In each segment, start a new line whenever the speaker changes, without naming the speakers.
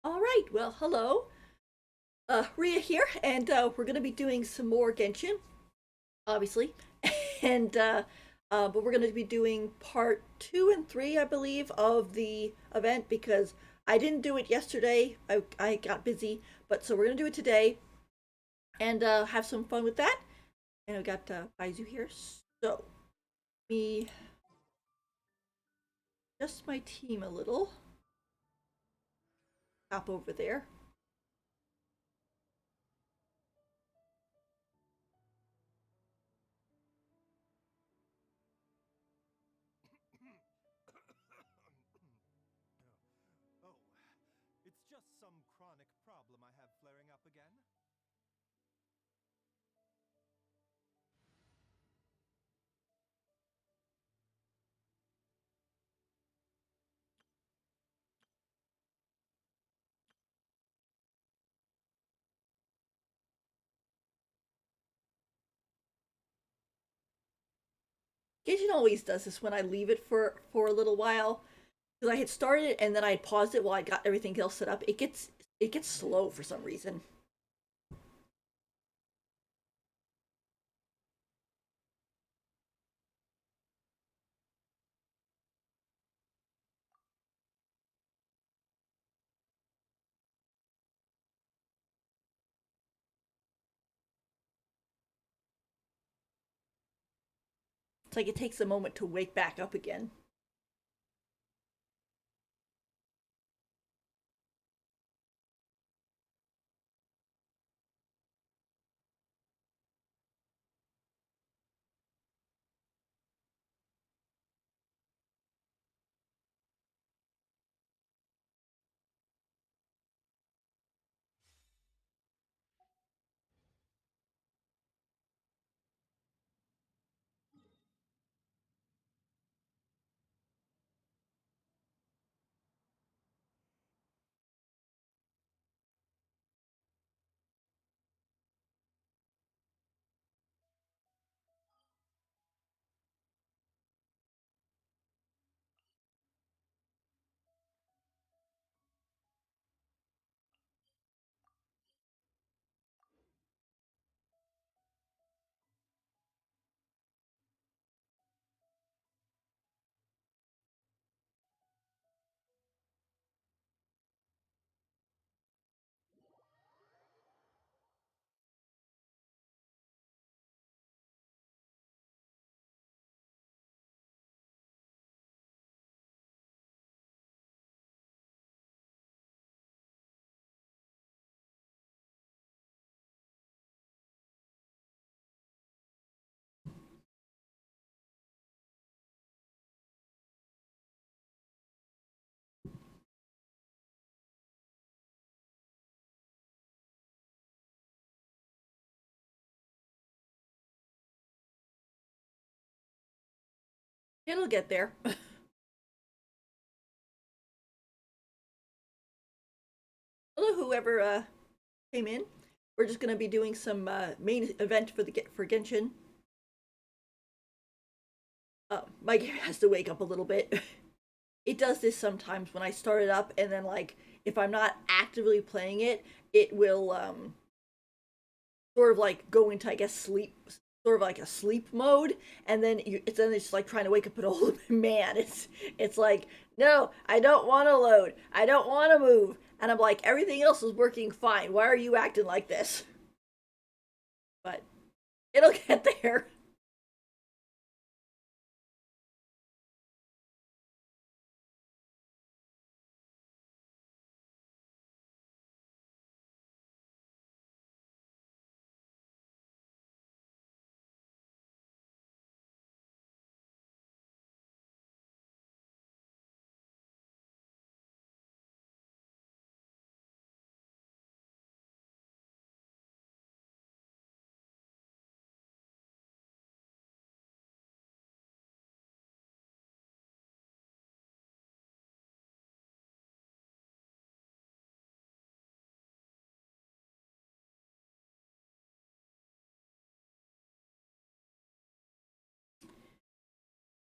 All right, well, hello. Rhea here, and we're going to be doing some more Genshin, obviously. and but we're going to be doing part 2 and 3, I believe, of the event because I didn't do it yesterday. I got busy, but so we're going to do it today and have some fun with that. And we got Baizu here. So, me just my team a little. Hop over there.
Oh, it's just some chronic problem I have flaring up again.
Genshin always does this when I leave it for a little while because I had started it and then I had paused it while I got everything else set up. It gets slow for some reason. It's like it takes a moment to wake back up again. It'll get there. Hello, whoever came in. We're just gonna be doing some main event for Genshin. My game has to wake up a little bit. It does this sometimes when I start it up, and then like if I'm not actively playing it, it will sort of like go into I guess sleep, sort of like a sleep mode, and then it's like trying to wake up an old man. It's like, no, I don't want to load, I don't want to move, and I'm like, everything else is working fine, why are you acting like this? But it'll get there.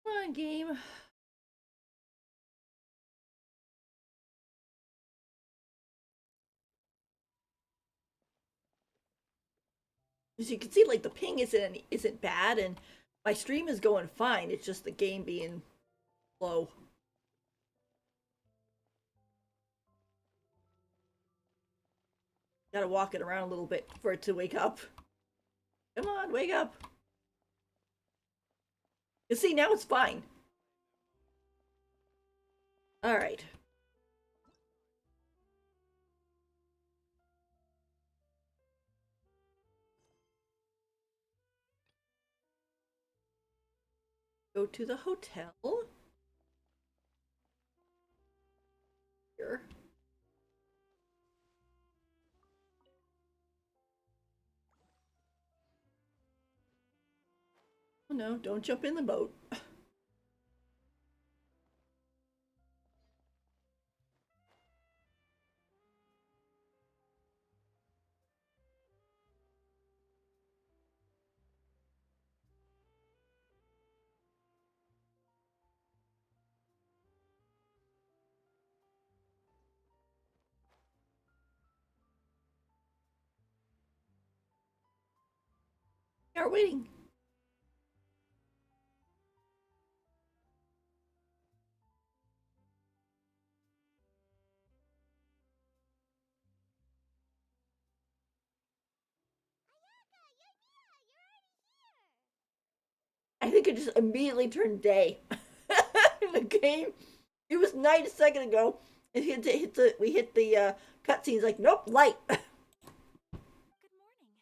Come on, game. As you can see, like the ping isn't bad, and my stream is going fine. It's just the game being slow. Gotta walk it around a little bit for it to wake up. Come on, wake up. You see, now it's fine. All right. Go to the hotel. Here. Oh no, don't jump in the boat. Are waiting. I think it just immediately turned day. In the game, it was night a second ago. We hit the cutscenes like nope light.
Good morning.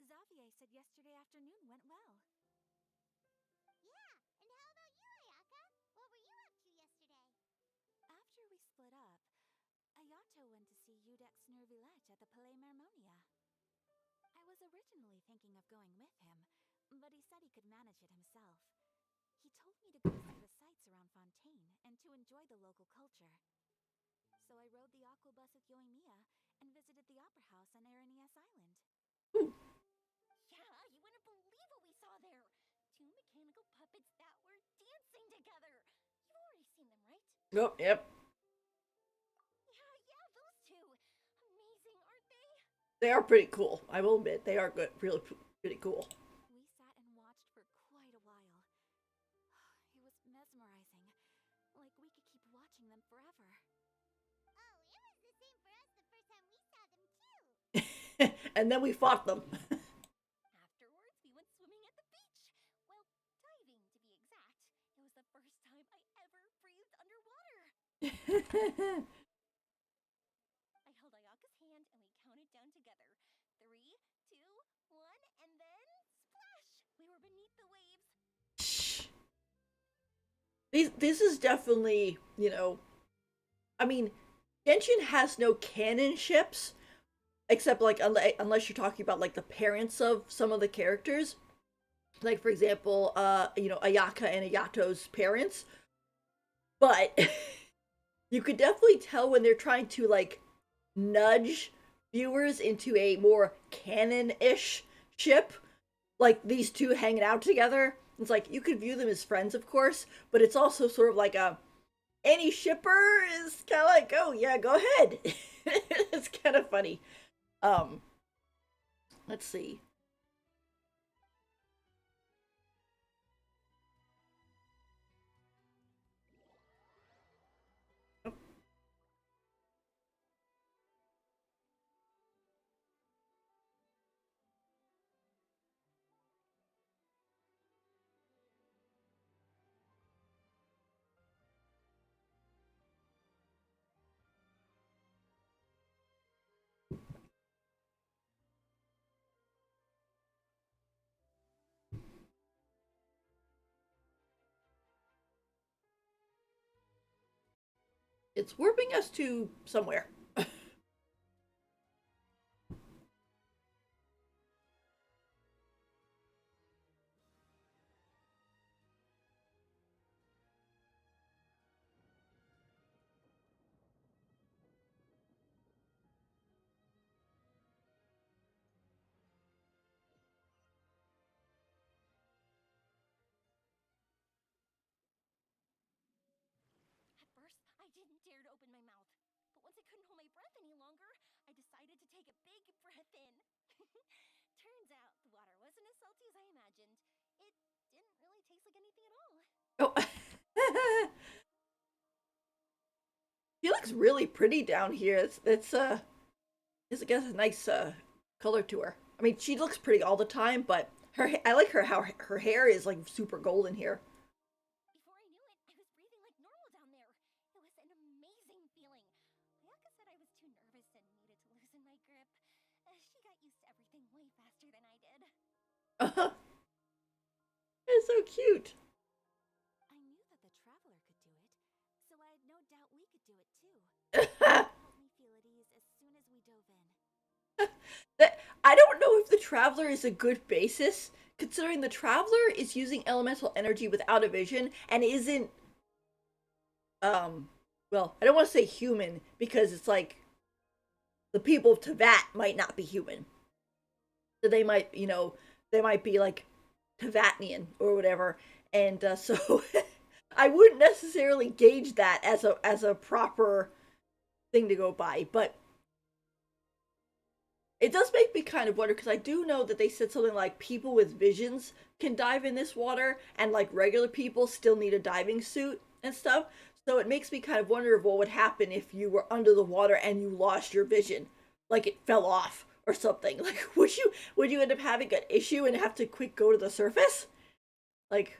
Xavier said yesterday afternoon went well.
Yeah, and how about you, Ayaka? What were you up to yesterday?
After we split up, Ayato went to see Udex Nervillette at the Palais Mermonia. I was originally thinking of going with him, but he said he could manage it himself. He told me to go see the sights around Fontaine and to enjoy the local culture. So I rode the aqua bus at Yoimiya and visited the opera house on Aranias Island.
Yeah, you wouldn't believe what we saw there. Two mechanical puppets that were dancing together. You've already seen them, right?
Nope. Yep.
Yeah, those two. Amazing, aren't they?
They are pretty cool. I will admit they are good. Really pretty cool.
We sat and watched for quite a while. It was mesmerizing. Like we could keep watching them forever.
Oh, it was the same for us the first time we saw them, too.
And then we fought them.
Afterwards, we went swimming at the beach. Well, diving, to be exact. It was the first time I ever breathed underwater. I held Ayaka's hand and we counted down together. 3, 2, 1, and then splash! We were beneath the waves.
This is definitely, I mean, Genshin has no canon ships, except like unless you're talking about like the parents of some of the characters, like for example, Ayaka and Ayato's parents. But you could definitely tell when they're trying to like nudge viewers into a more canon-ish ship, like these two hanging out together. It's like you could view them as friends, of course, but it's also sort of like a any shipper is kind of like, oh yeah, go ahead. It's kind of funny. Um, let's see. It's warping us to somewhere.
At first, I didn't dare to open my mouth. But once I couldn't hold my breath any longer, I decided to take a big breath in. Turns out the water wasn't as salty as I imagined. It didn't really taste like anything at all.
Oh. She looks really pretty down here. It's I guess a nice color to her. I mean, she looks pretty all the time, but I like her how her hair is like super golden here.
Before I knew it, I was breathing like normal down there. It was an amazing feeling. Ayaka said I was too nervous and needed to loosen my grip. She got used to everything way faster than I did.
It's so cute.
I knew that the Traveler could do it, so I had no doubt we could do it too. It helped me feel at ease as soon as we dove in.
I don't know if the Traveler is a good basis, considering the Traveler is using elemental energy without a vision and isn't well, I don't want to say human because it's like the people of Teyvat might not be human. So they might, they might be like Tevatnian or whatever. And so I wouldn't necessarily gauge that as a proper thing to go by, but it does make me kind of wonder because I do know that they said something like people with visions can dive in this water and like regular people still need a diving suit and stuff. So it makes me kind of wonder of what would happen if you were under the water and you lost your vision, like it fell off or something. Like would you end up having an issue and have to quick go to the surface? Like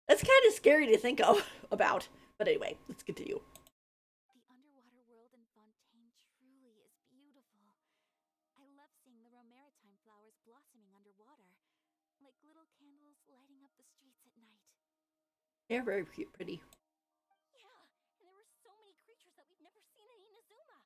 that's kind of scary to think of about. But anyway, let's continue.
The underwater world in Fontaine truly is beautiful. I love seeing the romaritime flowers blossoming underwater, like little candles lighting up the streets at night.
They're very pretty.
Yeah, and there were so many creatures that we've never seen in Inazuma.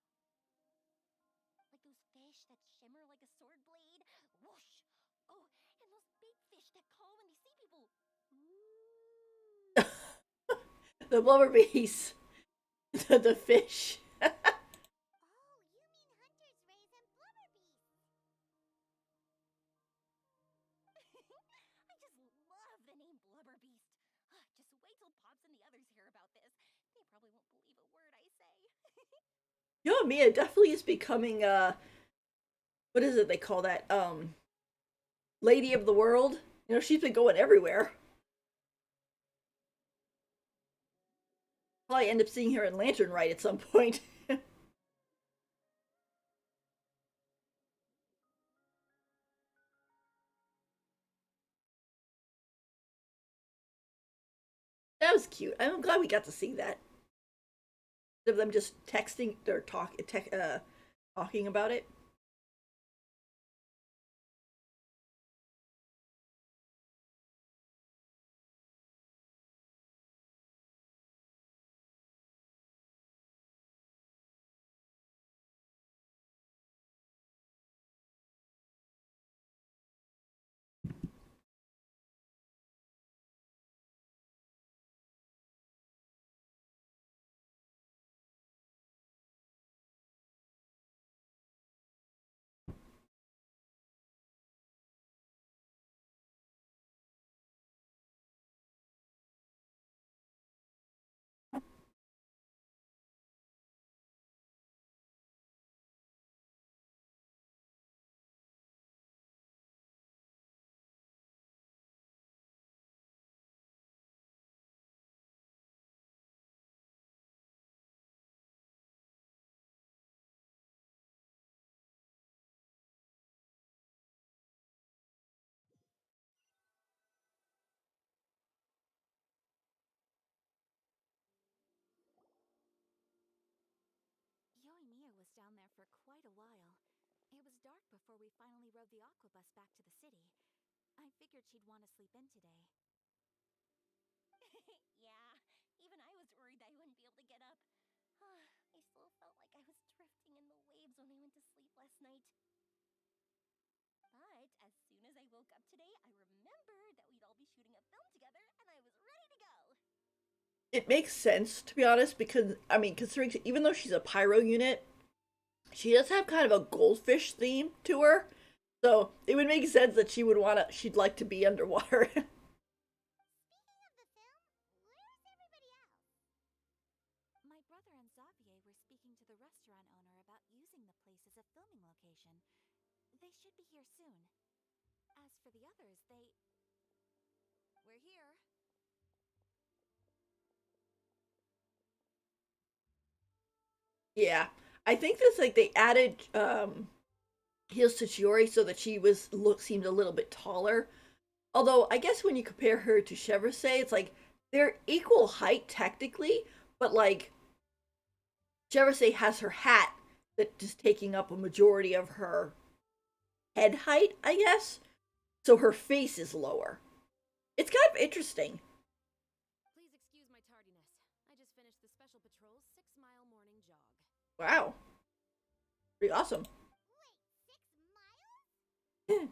Like those fish that shimmer like a sword blade. Whoosh! Oh, and those big fish that call when they see people. Ooh.
The blubber bees. The fish.
Oh, you mean hunters, rays, and blubber beasts. I just love the name Blubber Beast. Just wait till Pops and the others hear about this. They probably won't believe a word I say.
Mia definitely is becoming what is it they call that? Lady of the world. She's been going everywhere. Probably end up seeing her in Lantern Rite at some point. That was cute. I'm glad we got to see that. Of them just texting or talking about it.
Yoimiya was down there for quite a while. It was dark before we finally rode the aquabus back to the city. I figured she'd want to sleep in today.
Yeah, even I was worried I wouldn't be able to get up. I still felt like I was drifting in the waves when I went to sleep last night. But as soon as I woke up today, I remembered that we'd all be shooting a film together, and I was ready to go.
It makes sense to be honest because I mean, considering even though she's a pyro unit, she does have kind of a goldfish theme to her. So it would make sense that she'd like to be underwater.
Speaking of the film, where's everybody else?
My brother and Xavier were speaking to the restaurant owner about using the place as a filming location. They should be here soon. As for the others, we're here.
Yeah. I think that's like they added heels to Chiori so that she seemed a little bit taller. Although I guess when you compare her to Chevrolet, it's like they're equal height technically, but like Chevrolet has her hat that is taking up a majority of her head height, I guess. So her face is lower. It's kind of interesting.
Please excuse my tardiness. I just finished the Special Patrol's 6-mile morning jog.
Wow. Pretty awesome.
Wait, 6 miles?
Yeah.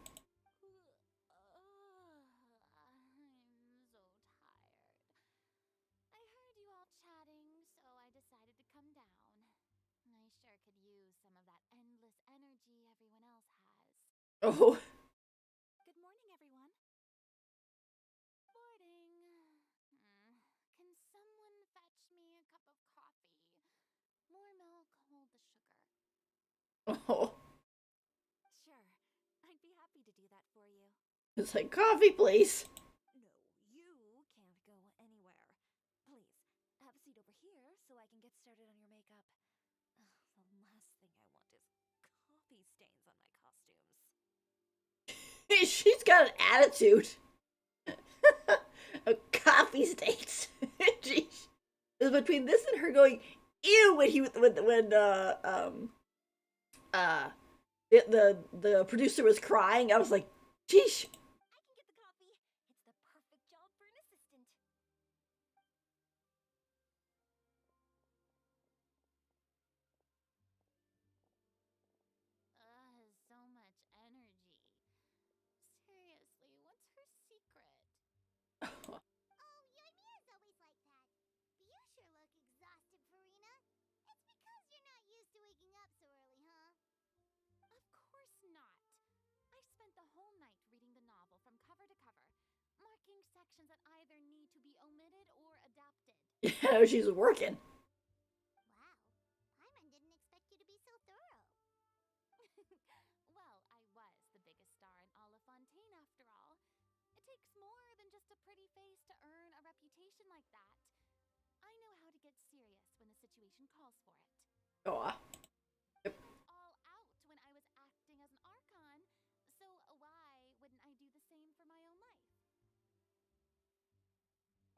I'm so tired. I heard you all chatting, so I decided to come down. I sure could use some of that endless energy everyone else has.
Oh.
Good morning, everyone. Morning. Can someone fetch me a cup of coffee? More milk, hold the sugar.
Oh.
Sure, I'd be happy to do that for you.
It's like coffee, please.
No, you can't go anywhere. Please, have a seat over here so I can get started on your makeup. The last thing I want is coffee stains on my costumes.
She's got an attitude. A coffee stains. Jeez. It was between this and her going ew when the producer was crying. I was like, geesh.
I can get the coffee. It's the perfect job for an assistant.
So much energy. Seriously, what's her secret?
Oh, Yoimiya's always like that. But you sure look exhausted, Farina. It's because you're not used to waking up so early, huh?
Of course not. I spent the whole night reading the novel from cover to cover, marking sections that either need to be omitted or adapted.
Yeah, she's working.
Wow. Paimon didn't expect you to be so thorough.
Well, I was the biggest star in Olifontaine after all. It takes more than just a pretty face to earn a reputation like that. I know how to get serious when the situation calls for it.
Aw.
I went all out when I was acting as an Archon, so why wouldn't I do the same for my own life?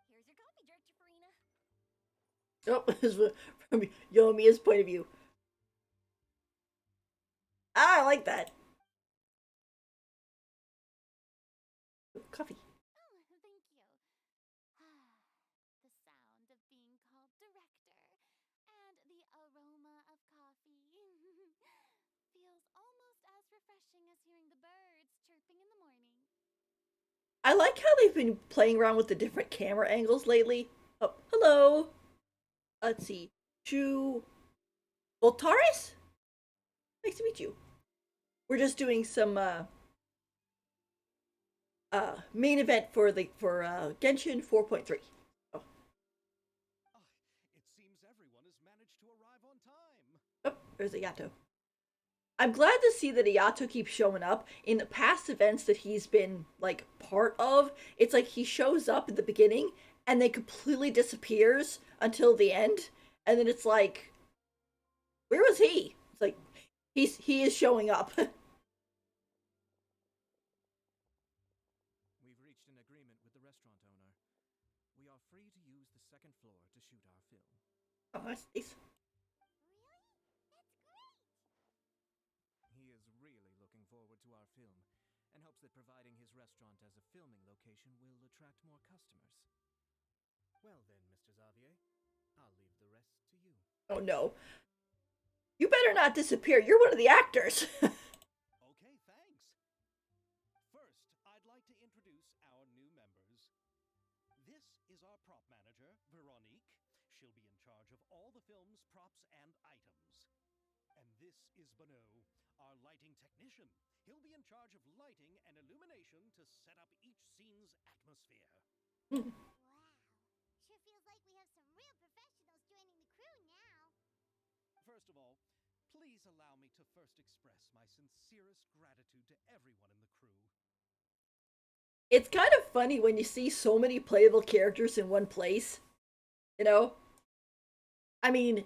Here's your coffee, Director Farina.
Oh, this is from Yomiya's point of view. Ah, I like that. Coffee.
Oh, thank you. The sound of being called director and the aroma of coffee feels almost as refreshing as hearing the birds chirping in the morning.
I like how they've been playing around with the different camera angles lately. Oh, hello. Let's see. Shu Voltaris? Nice to meet you. We're just doing some main event for Genshin 4.3. Oh.
It seems everyone has managed to arrive on time.
Oh, there's Ayato. I'm glad to see that Ayato keeps showing up. In the past events that he's been like part of, it's like he shows up at the beginning and then completely disappears until the end, and then it's like, where was he? It's like he is showing up.
We've reached an agreement with the restaurant owner. We are free to use the second floor to shoot our film.
Oh, that's nice.
Really? That's great!
He is really looking forward to our film and hopes that providing his restaurant as a filming location will attract more customers. Well then, Mr. Xavier, I'll leave the rest to you.
Oh no. You better not disappear. You're one of the actors.
Okay, thanks. First, I'd like to introduce our new members. This is our prop manager, Veronique. She'll be in charge of all the film's props and items. And this is Bono, our lighting technician. He'll be in charge of lighting and illumination to set up each scene's atmosphere.
Wow. Sure feels like we have some real professionals joining the crew now.
First of all, Please allow me to first express my sincerest gratitude to everyone in the crew.
It's kind of funny when you see so many playable characters in one place. You know, I mean,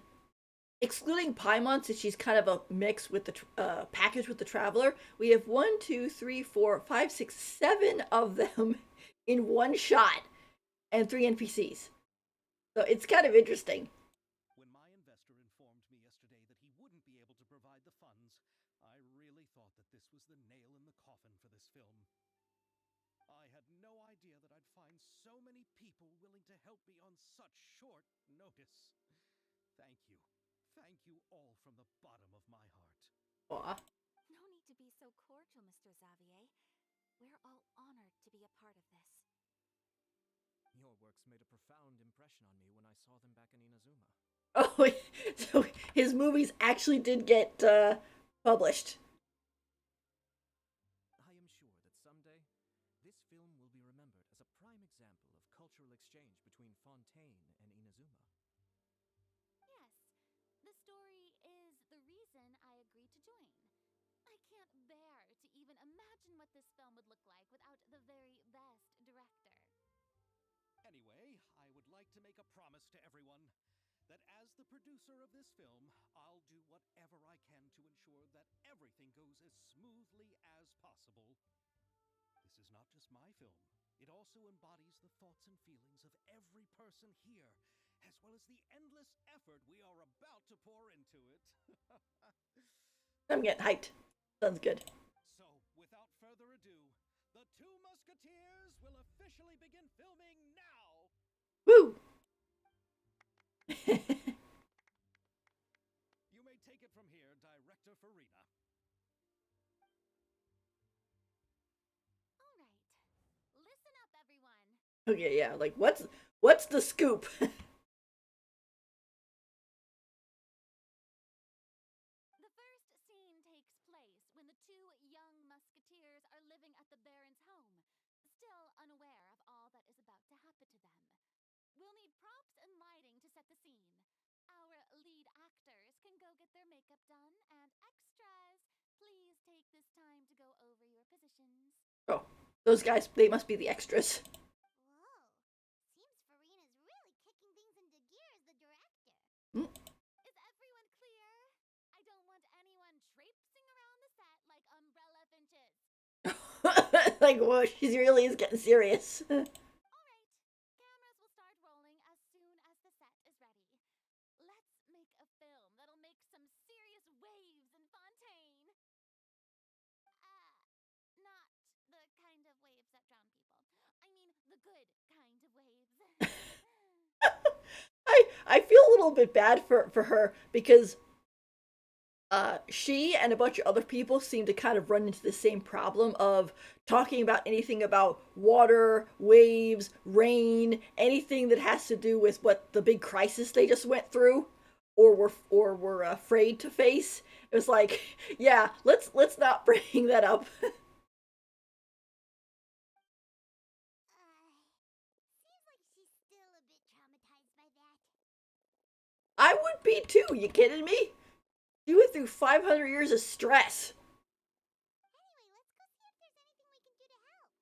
excluding Paimon, since she's kind of a mix with the package with the Traveler, we have 7 of them in one shot, and 3 NPCs. So it's kind of interesting.
When my investor informed me yesterday that he wouldn't be able to provide the funds, I really thought that this was the nail in the coffin for this film. I had no idea that I'd find so many people willing to help me on such short notice. Thank you. Thank you all from the bottom of my heart.
Aw.
No need to be so cordial, Mr. Xavier. We're all honored to be a part of this.
Your works made a profound impression on me when I saw them back in Inazuma.
Oh, so his movies actually did get published.
I am sure that someday, this film will be remembered as a prime example of cultural exchange between Fontaine and Inazuma.
Yes, the story is the reason I agreed to join. I can't bear to even imagine what this film would look like without the very best director.
Anyway, I would like to make a promise to everyone that as the producer of this film, I'll do whatever I can to ensure that everything goes as smoothly as possible. This is not just my film. It also embodies the thoughts and feelings of every person here, as well as the endless effort we are about to pour into it.
I'm getting hyped. Sounds good.
So, without further ado, The Two Musketeers will officially begin filming now!
Woo!
You may take it from here, Director Farina.
All right, listen up, everyone.
Okay, yeah, like what's the scoop?
The first scene takes place when the two young musketeers are living at the Baron's home, still unaware of all that is about to happen to them. We'll need props and lighting to set the scene. Our lead actors can go get their makeup done, and extras, please take this time to go over your positions.
Oh, those guys, they must be the extras.
Whoa. Seems Farina's really kicking things into gear as the director.
Is everyone clear? I don't want anyone traipsing around the set like umbrella finches.
Like, whoa, she really is getting serious.
All right, cameras will start rolling as soon as the set is ready. Let's make a film that'll make some serious waves in Fontaine. Not the kind of waves that drown people. I mean, the good kind of waves.
I feel a little bit bad for her because she and a bunch of other people seem to kind of run into the same problem of talking about anything about water, waves, rain, anything that has to do with what the big crisis they just went through or were afraid to face. It was like, yeah, let's not bring that up.
Seems like she's still a bit traumatized by that.
I would be too. You kidding me? She went through 500 years of stress.
Anyway, let's go see if there's anything we can do to help.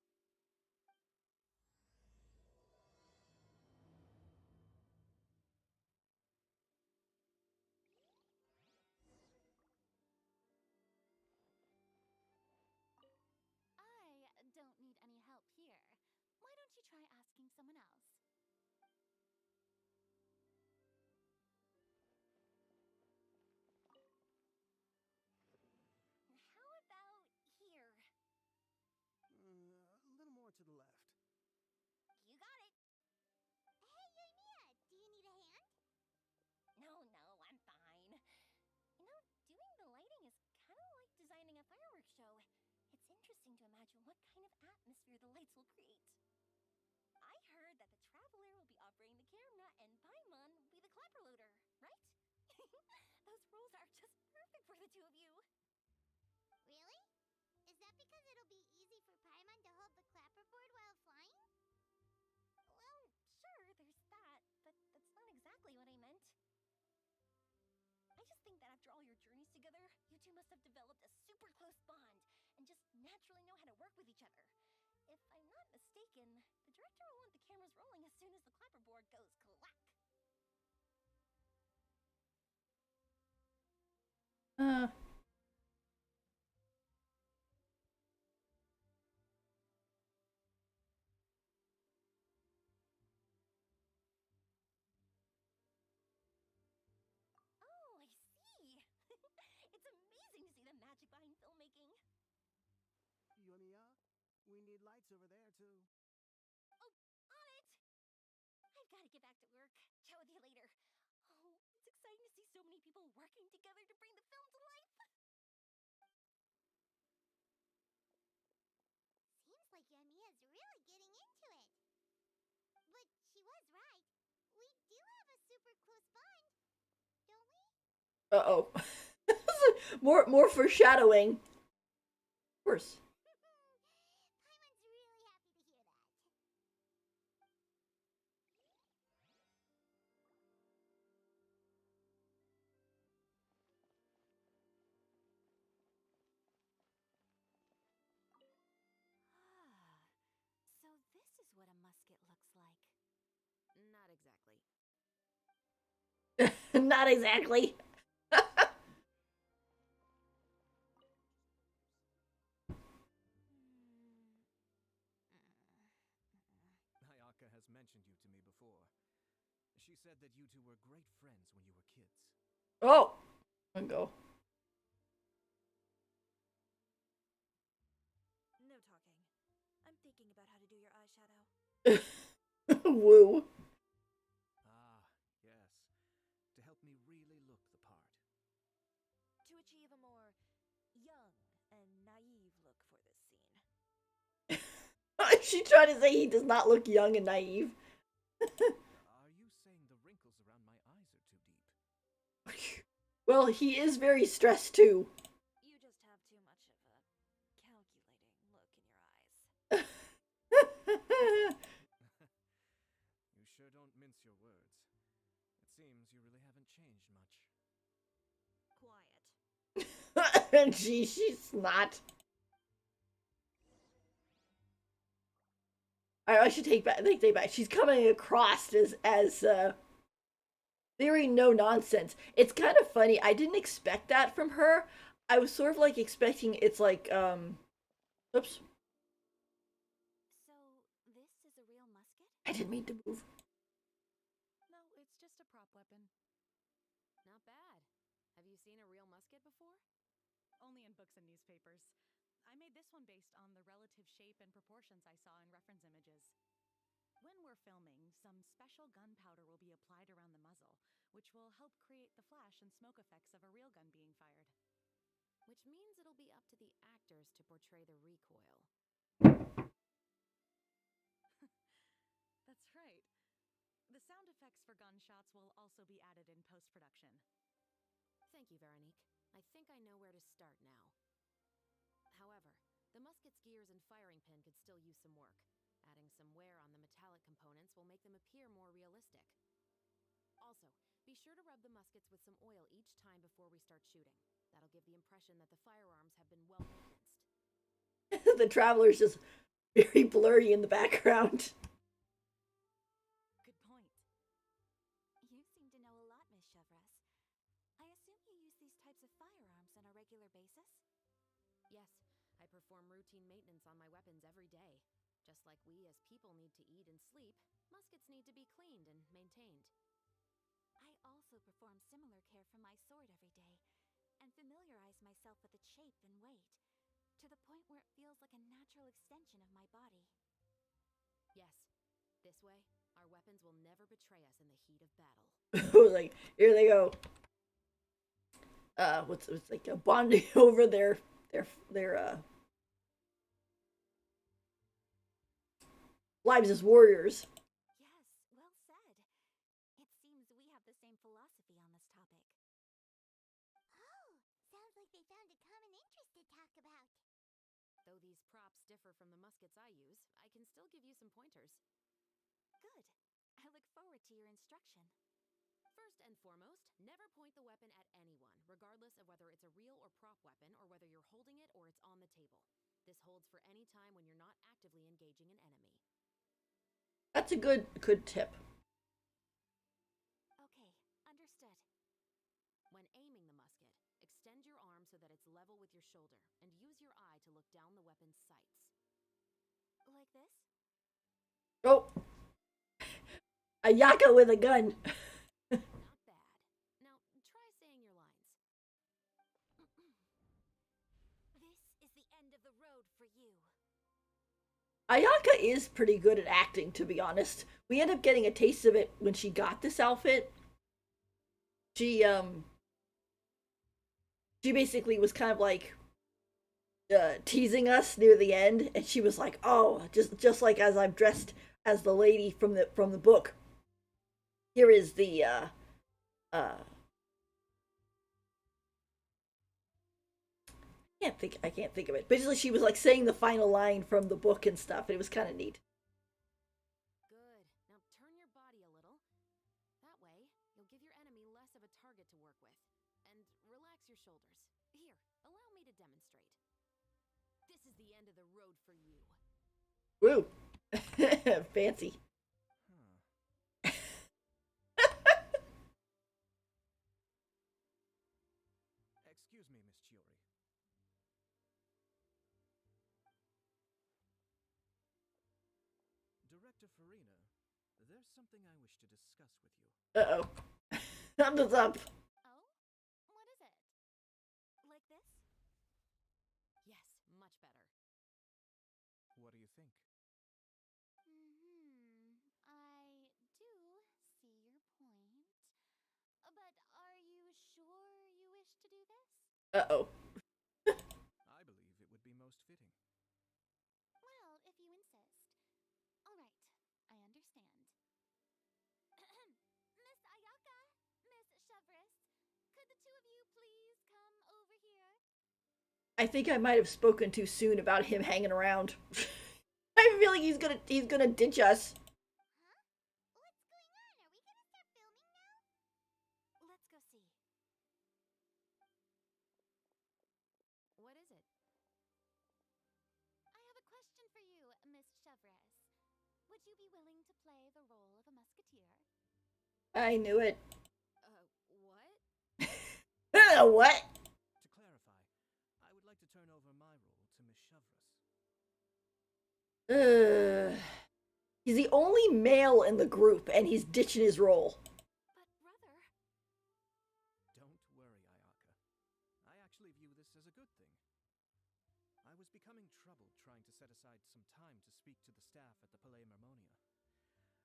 I don't need any help here. Why don't you try asking someone else?
How about here?
A little more to the left.
You got it. Hey, Mia, do you need a hand?
No, I'm fine. You know, doing the lighting is kind of like designing a fireworks show. It's interesting to imagine what kind of atmosphere the lights will create. I heard that the Traveler will be operating the camera and Paimon will be the clapper loader, right? Those roles are just perfect for the two of you.
Really? Is that because it'll be easy for Paimon to hold the clapperboard while flying?
Well, sure, there's that, but that's not exactly what I meant. I just think that
after all your journeys together, you two must have developed a super close bond and just naturally know how to work with each other. If I'm not mistaken, the director will want the cameras rolling as soon as the clapperboard goes clack. Oh, I see. It's amazing to see the magic behind filmmaking.
Yumiya, we need lights over there too.
Oh, on it! I've got to get back to work. Chat with you later. Oh, it's exciting to see so many people working together to bring the film to life.
Seems like Yumiya's really getting into it. But she was right. We do have a super close bond, don't we?
Uh-oh. more foreshadowing. Of course.
Paimon's really happy to hear that.
So this is what a musket looks like. Not exactly.
Not exactly.
Hayaka has mentioned you to me before. She said that you two were great friends when you were kids.
Oh. Go.
No talking. I'm thinking about how to do your eyeshadow.
Woo.
Ah, yes. To help me really look the part.
To achieve a more young and naive look for this scene.
She tried to say he does not look young and naive.
Are you saying the wrinkles around my eyes are too deep?
Well, he is very stressed too.
You just have too much of a calculating look in your eyes.
You sure don't mince your words. It seems you really haven't changed much.
Quiet.
Gee, she's not. I should take back. She's coming across as very no nonsense. It's kind of funny. I didn't expect that from her. I was sort of like expecting it's like oops.
So this is a real musket?
I didn't mean to move.
No, it's just a prop weapon. Not bad. Have you seen a real musket before?
Only in books and newspapers. I made this one based on the relative shape and proportions I saw in reference images. When we're filming, some special gunpowder will be applied around the muzzle, which will help create the flash and smoke effects of a real gun being fired.
Which means it'll be up to the actors to portray the recoil.
That's right. The sound effects for gunshots will also be added in post-production.
Thank you, Veronique. I think I know where to start now. However, the musket's gears and firing pin could still use some work. Adding some wear on the metallic components will make them appear more realistic. Also, be sure to rub the muskets with some oil each time before we start shooting. That'll give the impression that the firearms have been well maintenance.
The traveler's just very blurry in the background.
Good point.
You seem to know a lot, Miss Chevres. I assume you use these types of firearms on a regular basis?
Yes, I perform routine maintenance on my weapons every day. Just like we as people need to eat and sleep, muskets need to be cleaned and maintained.
I also perform similar care for my sword every day, and familiarize myself with its shape and weight, to the point where it feels like a natural extension of my body.
Yes, this way, our weapons will never betray us in the heat of battle.
Like, here they go. What's like a bonding over their lives as warriors.
Yes, well said. It seems we have the same philosophy on this topic. Oh, sounds like they found a common interest to talk about.
Though these props differ from the muskets I use, I can still give you some pointers.
Good. I look forward to your instruction.
First and foremost, never point the weapon at anyone, regardless of whether it's a real or prop weapon or whether you're holding it or it's on the table. This holds for any time when you're not actively engaging an enemy.
That's a good tip.
Okay, understood.
When aiming the musket, extend your arm so that it's level with your shoulder, and use your eye to look down the weapon's sights.
Like this?
Oh, Ayaka with a gun.
Not bad. Now, try saying your lines.
This is the end of the road for you.
Ayaka is pretty good at acting, to be honest. We end up getting a taste of it when she got this outfit. She basically was kind of like teasing us near the end, and she was like, "Oh, just like as I'm dressed as the lady from the book. Here is the I can't think of it. Basically, she was like saying the final line from the book and stuff. It was kind of neat.
Good. Now turn your body a little. That way, you'll give your enemy less of a target to work with. And relax your shoulders. Here, allow me to demonstrate. This is the end of the road for you.
Woo, fancy.
Excuse me, Miss Chiori. Director Farina, there's something I wish to discuss with you.
Uh oh, thumbs up.
Oh? What is it? Like this?
Yes, much better.
What do you think?
I do see your point. But are you sure you wish to do this?
Uh oh.
I believe it would be most fitting.
Well, if you insist. All right, I understand. Miss Ayaka, Miss Chevres, could the two of you please come over here?
I think I might have spoken too soon about him hanging around. I feel like he's gonna ditch us.
Huh? What's going on? Are we gonna start filming now? Let's go see.
What is it?
I have a question for you, Miss Chevres. Would you be willing to play the role of a musketeer?
I knew it.
What?
What?
To clarify, I would like to turn over my role to Miss Chevres.
He's the only male in the group, and he's ditching his role.
But brother,
Don't worry, Ayaka. I actually view this as a good thing. I was becoming troubled trying to set aside some time to speak to the staff at the Palais Mermonia.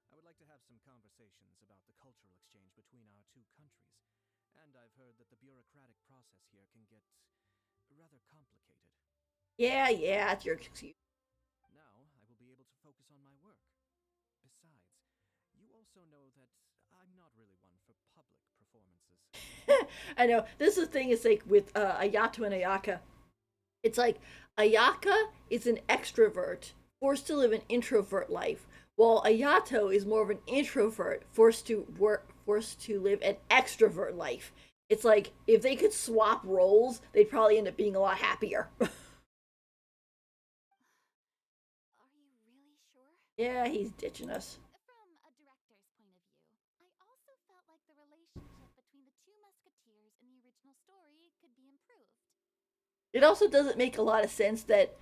I would like to have some conversations about the cultural exchange between our two countries, and I've heard that the bureaucratic process here can get rather complicated.
Yeah, that's your excuse.
Now I will be able to focus on my work. Besides, you also know that I'm not really one for public performances.
I know. This is the thing. It's like with Ayato and Ayaka. It's like Ayaka is an extrovert forced to live an introvert life, while Ayato is more of an introvert forced to live an extrovert life. It's like if they could swap roles, they'd probably end up being a lot happier.
are you really sure?
Yeah, he's ditching us.
From a director's point of view, I also felt like the relationship between the two musketeers in the original story could be improved.
It also doesn't make a lot of sense that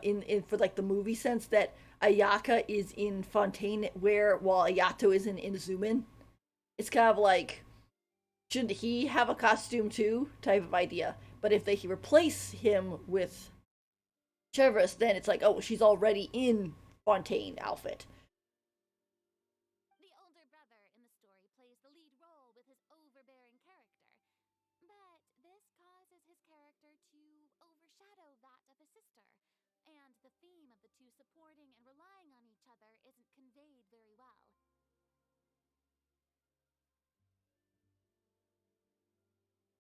in for like the movie sense that Ayaka is in Fontaine where while Ayato is in Inuzuman. It's kind of like shouldn't he have a costume too type of idea. But if they replace him with Chevres, then it's like, oh, she's already in Fontaine outfit.
The older brother in the story plays the lead role with his overbearing character, but this causes his character to overshadow that of his sister, and the theme of the two supporting and relying on each other isn't conveyed very well.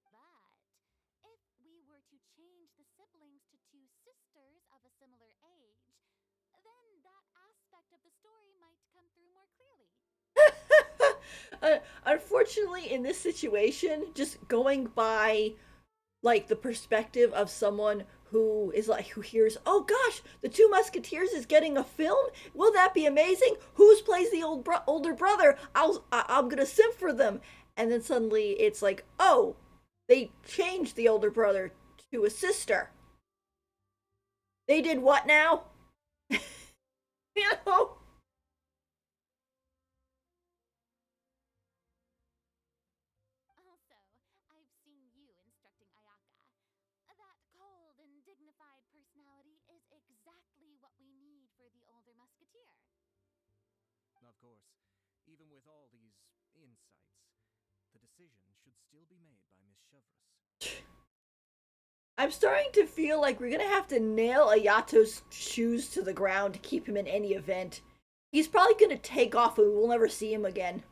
But if we were to change the siblings to two sisters of a similar age, then that aspect of the story might come through more clearly.
Unfortunately, in this situation, just going by like the perspective of someone who is like who hears, oh gosh, the Two Musketeers is getting a film. Will that be amazing? Who's plays the older brother? I'm gonna simp for them. And then suddenly it's like, oh, they changed the older brother to a sister. They did what now? you know?
Also, I've seen you instructing Ayaka. That cold and dignified personality is exactly what we need for the older musketeer.
Of course, even with all these insights, the decision should still be made by Miss Chevrolet.
I'm starting to feel like we're gonna have to nail Ayato's shoes to the ground to keep him in any event. He's probably gonna take off and we'll never see him again.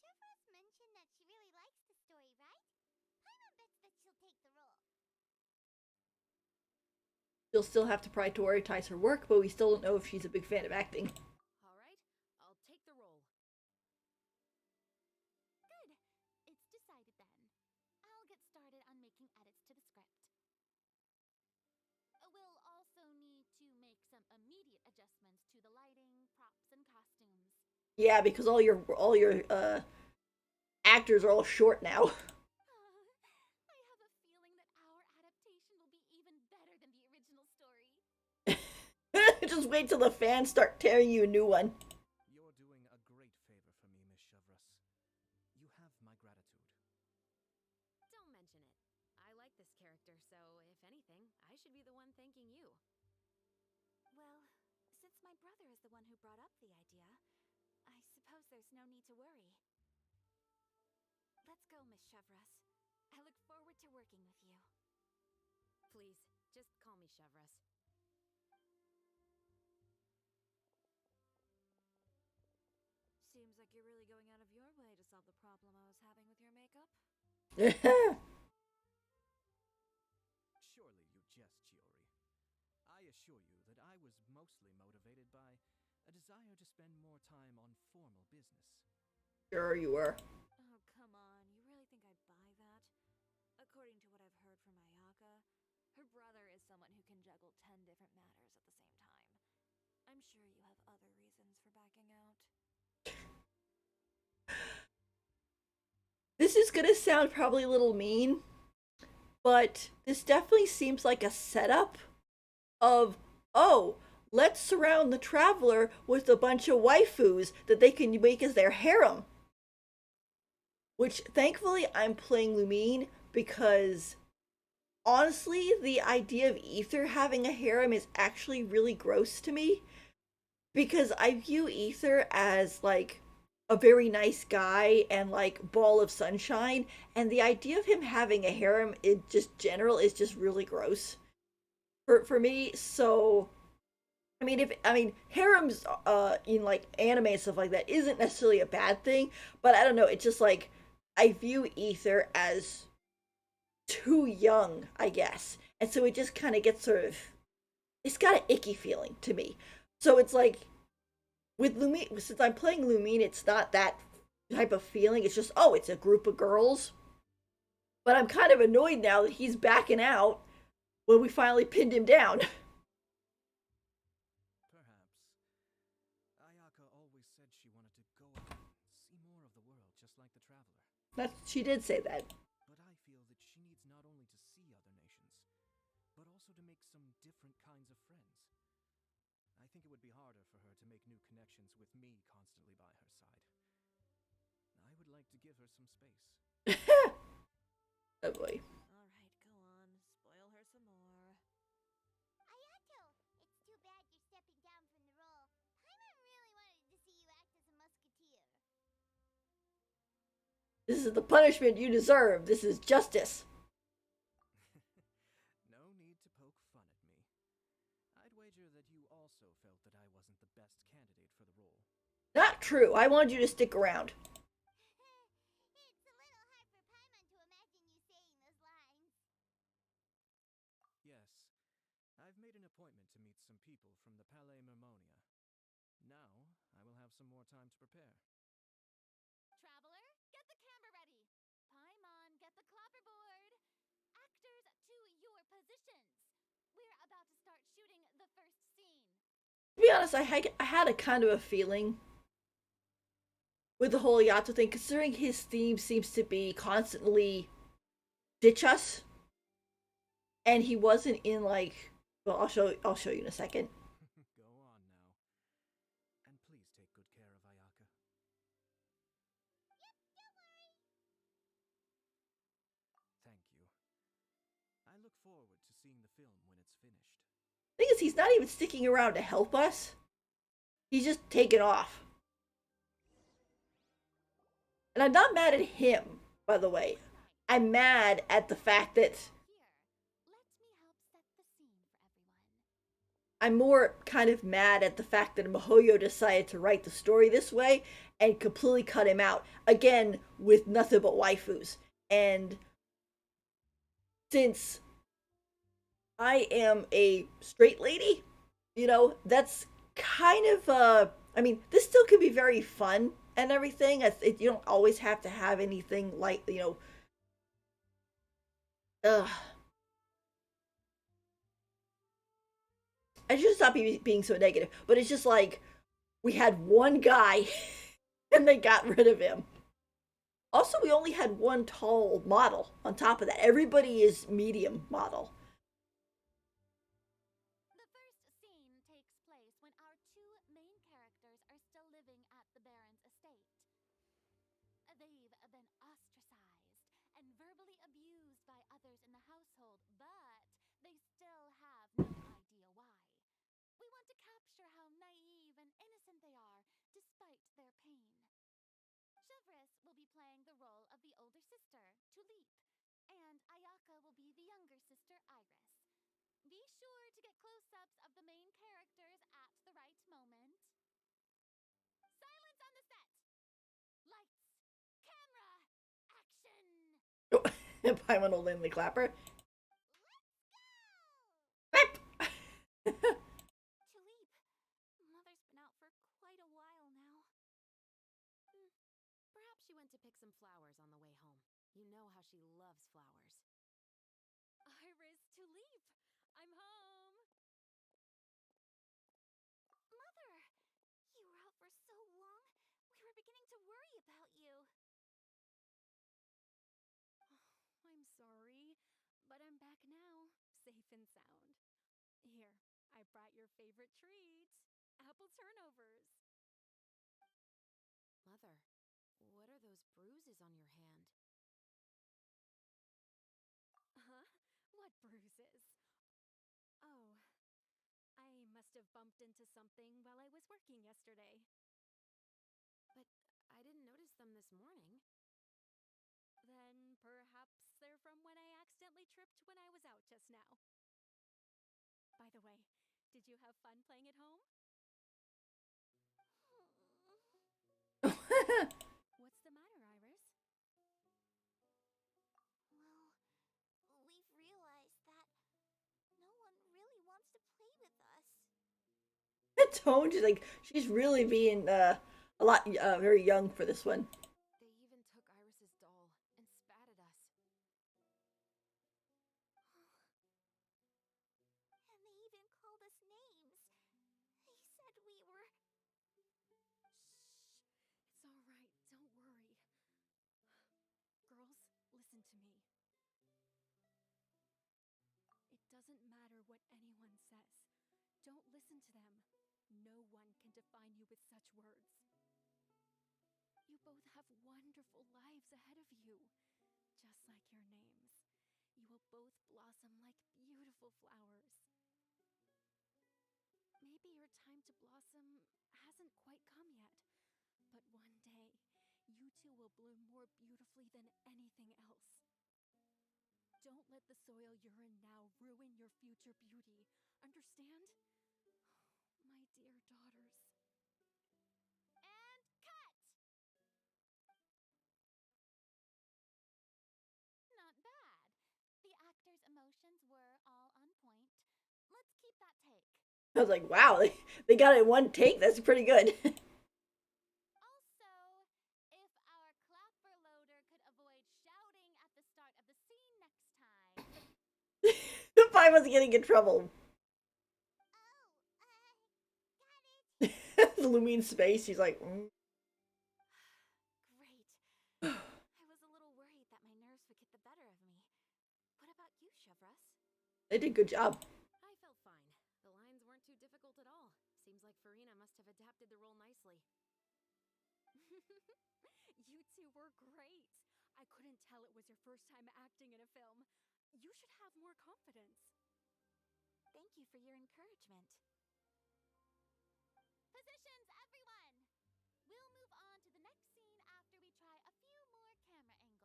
Chevrolet mentioned that she really likes the story, right? Paimon bets that she'll take the role.
She'll still have to prioritize her work, but we still don't know if she's a big fan of acting.
All right, I'll take the role.
Good. It's decided then. I'll get started on making edits to the script. We'll also need to make some immediate adjustments to the lighting, props, and costumes.
Yeah, because all your actors are all short now.
I have a feeling that our adaptation will be even better than the original story.
Just wait till the fans start tearing you a new one.
You're doing a great favor for me, Miss Chevrolet. You have my gratitude.
Don't mention it. I like this character, so if anything, I should be the one thanking you.
Well, since my brother is the one who brought up the idea, I suppose there's no need to worry. Let's go, Miss Chevrolet. I look forward to working with you.
Please, just call me Chevrolet.
Seems like you're really going out of your way to solve the problem I was having with your makeup.
Surely you jest, Chiori. I assure you that I was mostly motivated by a desire to spend more time on formal business.
Sure you were.
Oh, come on. You really think I'd buy that? According to what I've heard from Ayaka, her brother is someone who can juggle 10 different matters at the same time. I'm sure you have other reasons for backing out.
This is gonna sound probably a little mean, but this definitely seems like a setup of, oh, let's surround the traveler with a bunch of waifus that they can make as their harem. Which thankfully I'm playing Lumine because honestly, the idea of Ether having a harem is actually really gross to me because I view Ether as like a very nice guy and like ball of sunshine, and the idea of him having a harem in just general is just really gross for me. So I mean harems in like anime and stuff like that isn't necessarily a bad thing, but I don't know, it's just like I view Ether as too young, I guess. And so it just kind of gets sort of, it's got an icky feeling to me. So it's like with Lumine, since I'm playing Lumine, it's not that type of feeling. It's just, oh, it's a group of girls. But I'm kind of annoyed now that he's backing out when we finally pinned him down.
Perhaps. Ayaka always said she wanted to go out and see more of the world, just like the traveler.
She did say that.
But I feel that she needs not only to see other nations, but also to make some different kinds of friends. I think it would be harder for her to make new connections with me constantly by her side. I would like to give her some space.
Oh boy.
All right, go on. Spoil her some more.
Ayato, it's too bad you're stepping down from the role. Paimon really wanted to see you act as a musketeer.
This is the punishment you deserve. This is justice.
No need to poke fun at me. I'd wager that you also felt that I wasn't the best candidate for the role.
Not true. I wanted you to stick around.
It's a little hard for Paimon to imagine you saying those lines.
Yes, I've made an appointment to meet some people from the Palais Mermonia. Now, I will have some more time to prepare.
Traveler, get the camera ready. Paimon, get the clapperboard. Actors, to your positions. We're about to start shooting the first scene.
To be honest, I had a kind of a feeling with the whole Yato thing, considering his theme seems to be constantly ditch us, and he wasn't in like. Well, I'll show you in a second.
Go on now. And please take good care of Ayaka. Thank you. I look forward to seeing the film when it's finished.
Thing is, he's not even sticking around to help us. He's just taken off. And I'm not mad at him, by the way. I'm mad at the fact that
Here, let me help set the scene for everyone.
I'm more kind of mad at the fact that Mihoyo decided to write the story this way and completely cut him out. Again, with nothing but waifus. And since I am a straight lady, that's kind of I mean, this still can be very fun and everything. You don't always have to have anything like, ugh. I should stop being so negative, but it's just like we had one guy and they got rid of him. Also, we only had one tall model on top of that. Everybody is medium model.
The first scene takes place when our two main characters are still living at the Baron's estate. They've been ostracized and verbally abused by others in the household, but they still have no idea why. We want to capture how naive and innocent they are, despite their pain. Chevris will be playing the role of the older sister, Tulip, and Ayaka will be the younger sister, Iris. Be sure to get close-ups of the main characters at the right moment. Silence on the set! Lights! Camera! Action!
Paimon will Lindley Clapper.
Let's go! Tulip, Mother's been out for quite a while now.
Perhaps she went to pick some flowers on the way home. You know how she loves flowers.
Iris, Tulip, I'm home.
Mother! You were out for so long, we were beginning to worry about you.
I'm sorry, but I'm back now, safe and sound. Here, I brought your favorite treat, apple turnovers.
Mother, what are those bruises on your hand?
Huh? What bruises? Oh, I must have bumped into something while I was working yesterday.
But I didn't notice them this morning.
Then perhaps they're from when I accidentally tripped when I was out just now. By the way, did you have fun playing at home? What's the matter, Iris?
Well, we've realized that no one really wants to play with us.
Tone, she's really being a lot very young for this one.
They even took Iris's doll and spat at us.
And they even called us names. They said we were...
Shh! It's all right, don't worry. Girls, listen to me. It doesn't matter what anyone says. Don't listen to them. No one can define you with such words. You both have wonderful lives ahead of you, just like your names. You will both blossom like beautiful flowers. Maybe your time to blossom hasn't quite come yet, but one day, you two will bloom more beautifully than anything else. Don't let the soil you're in now ruin your future beauty. Understand? My dear daughters.
And cut! Not bad. The actors' emotions were all on point. Let's keep that take.
I was like, wow, they got it in one take. That's pretty good. Grandma's getting in trouble.
Oh, got it.
Lumine space. He's like, mm.
Great. I was a little worried that my nerves would get the better of me. What about you, Chevros?
They did a good job.
I felt fine. The lines weren't too difficult at all. Seems like Farina must have adapted the role nicely.
You two were great. I couldn't tell it was your first time acting in a film. You should have more confidence.
Thank you for your encouragement.
Positions, everyone! We'll move on to the next scene after we try a few more camera angles.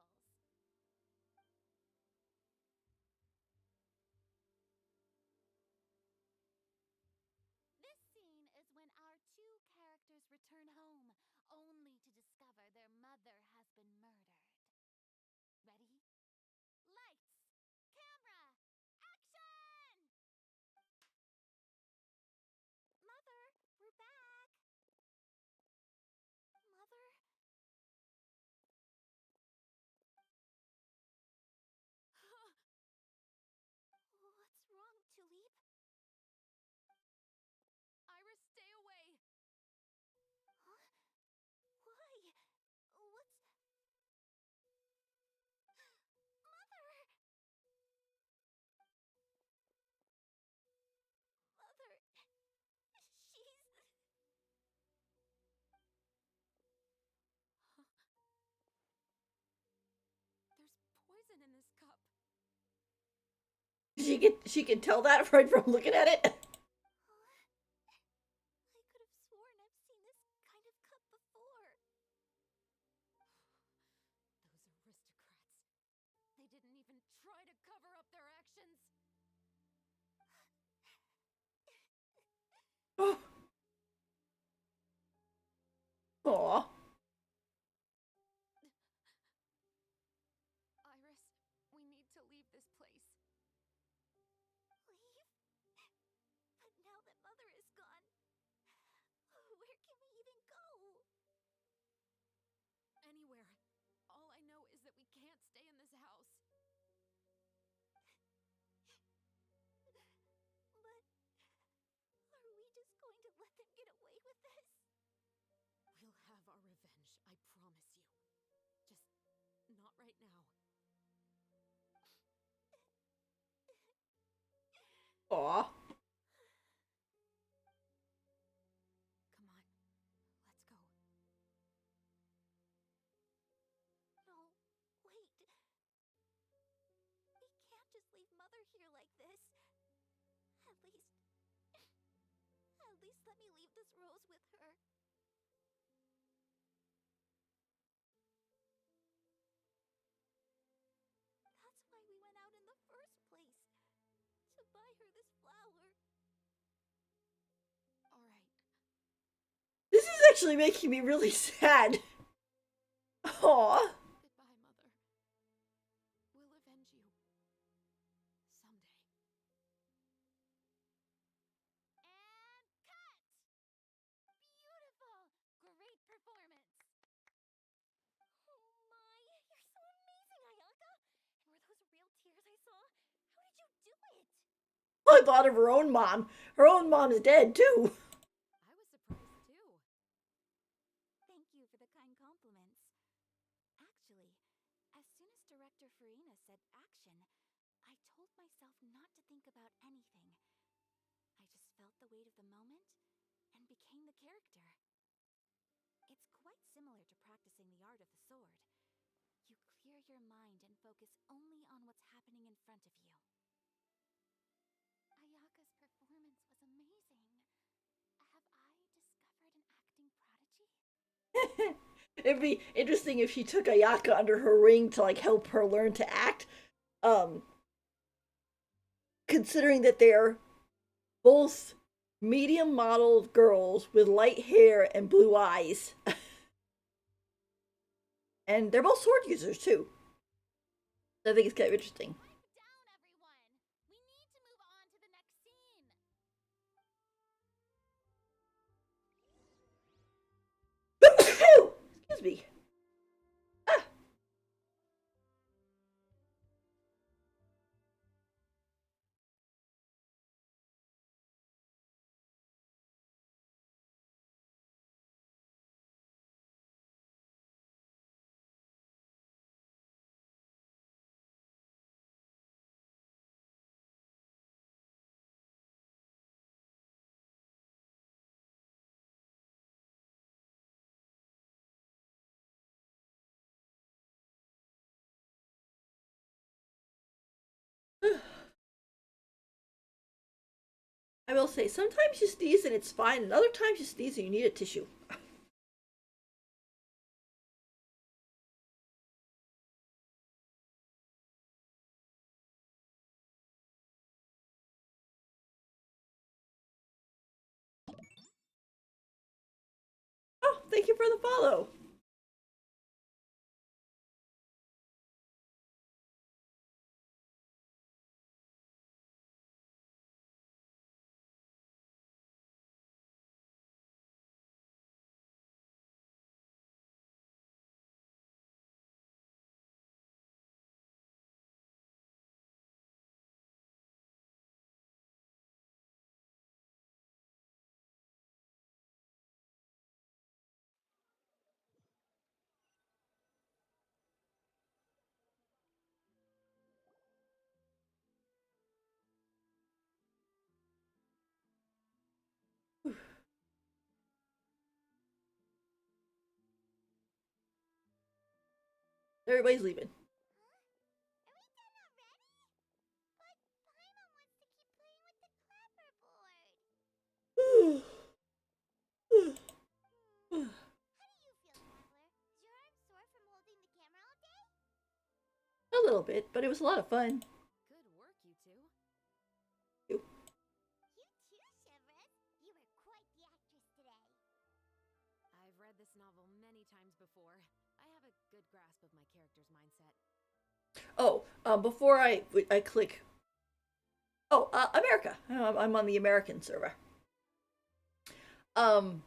This scene is when our two characters return home, only to discover their mother has been murdered. Ready? Lights! Camera! Action!
Mother, we're back. Mother? What's wrong, Tulip?
Iris, stay away!
Huh? Why? What's... Mother! Mother! She's...
There's poison in this cup.
She can tell that right from looking at it.
I could have sworn I've seen this kind of cup before.
Those aristocrats. They didn't even try to cover up their actions.
Aw.
Iris, we need to leave this place.
Leave? But now that Mother is gone, where can we even go?
Anywhere. All I know is that we can't stay in this house.
But are we just going to let them get away with this?
We'll have our revenge, I promise you. Just not right now.
Aw.
Come on, let's go.
No, wait. We can't just leave Mother here like this. At least let me leave this rose with her. That's why we went out in the first place. To buy her this flower.
All right.
This is actually making me really sad. Aw.
Goodbye, Mother. We'll avenge you. Someday.
And cut! Beautiful! Great performance! Oh my, you're so amazing, Ayaka! And were those real tears I saw? How did you do it?
I thought of her own mom. Her own mom is dead too.
I was surprised too.
Thank you for the kind compliments. Actually, as soon as Director Farina said action, I told myself not to think about anything. I just felt the weight of the moment and became the character. It's quite similar to practicing the art of the sword. You clear your mind and focus only on what's happening in front of you.
Ayaka's performance was amazing. Have I discovered an acting prodigy?
It'd be interesting if she took Ayaka under her wing to like help her learn to act. Considering that they're both medium model girls with light hair and blue eyes. And they're both sword users too. So I think it's kind of interesting.
Pipe down, everyone! We need to move on to the next scene!
Excuse me. I will say, sometimes you sneeze and it's fine, and other times you sneeze and you need a tissue. Oh, thank you for the follow. Everybody's leaving.
Huh? Are we done already? But Paimon wants to keep playing with the clapperboard. How do you feel, Traveler? Is your arm sore from holding the camera all day?
A little bit, but it was a lot of fun.
Good work, you two.
You too, Chevron. You were quite the actress today.
I've read this novel many times before. I have a good grasp of my character's mindset.
Oh, before I click. Oh, America. I'm on the American server. Um,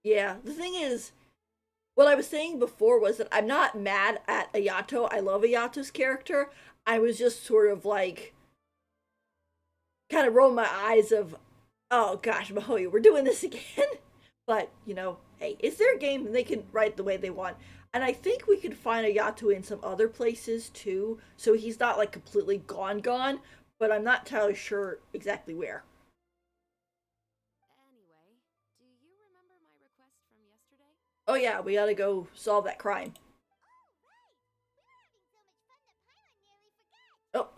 yeah. The thing is, what I was saying before was that I'm not mad at Ayato. I love Ayato's character. I was just sort of like, kind of rolling my eyes of, oh gosh, Mahoya, we're doing this again. But you know, hey, it's their game and they can write the way they want. And I think we could find Ayato in some other places too, so he's not like completely gone. But I'm not entirely sure exactly where.
Anyway, do you remember my request from yesterday?
Oh yeah, we gotta go solve that crime.
Oh, right. We were having so much fun that Paimon nearly forgot.
Oh,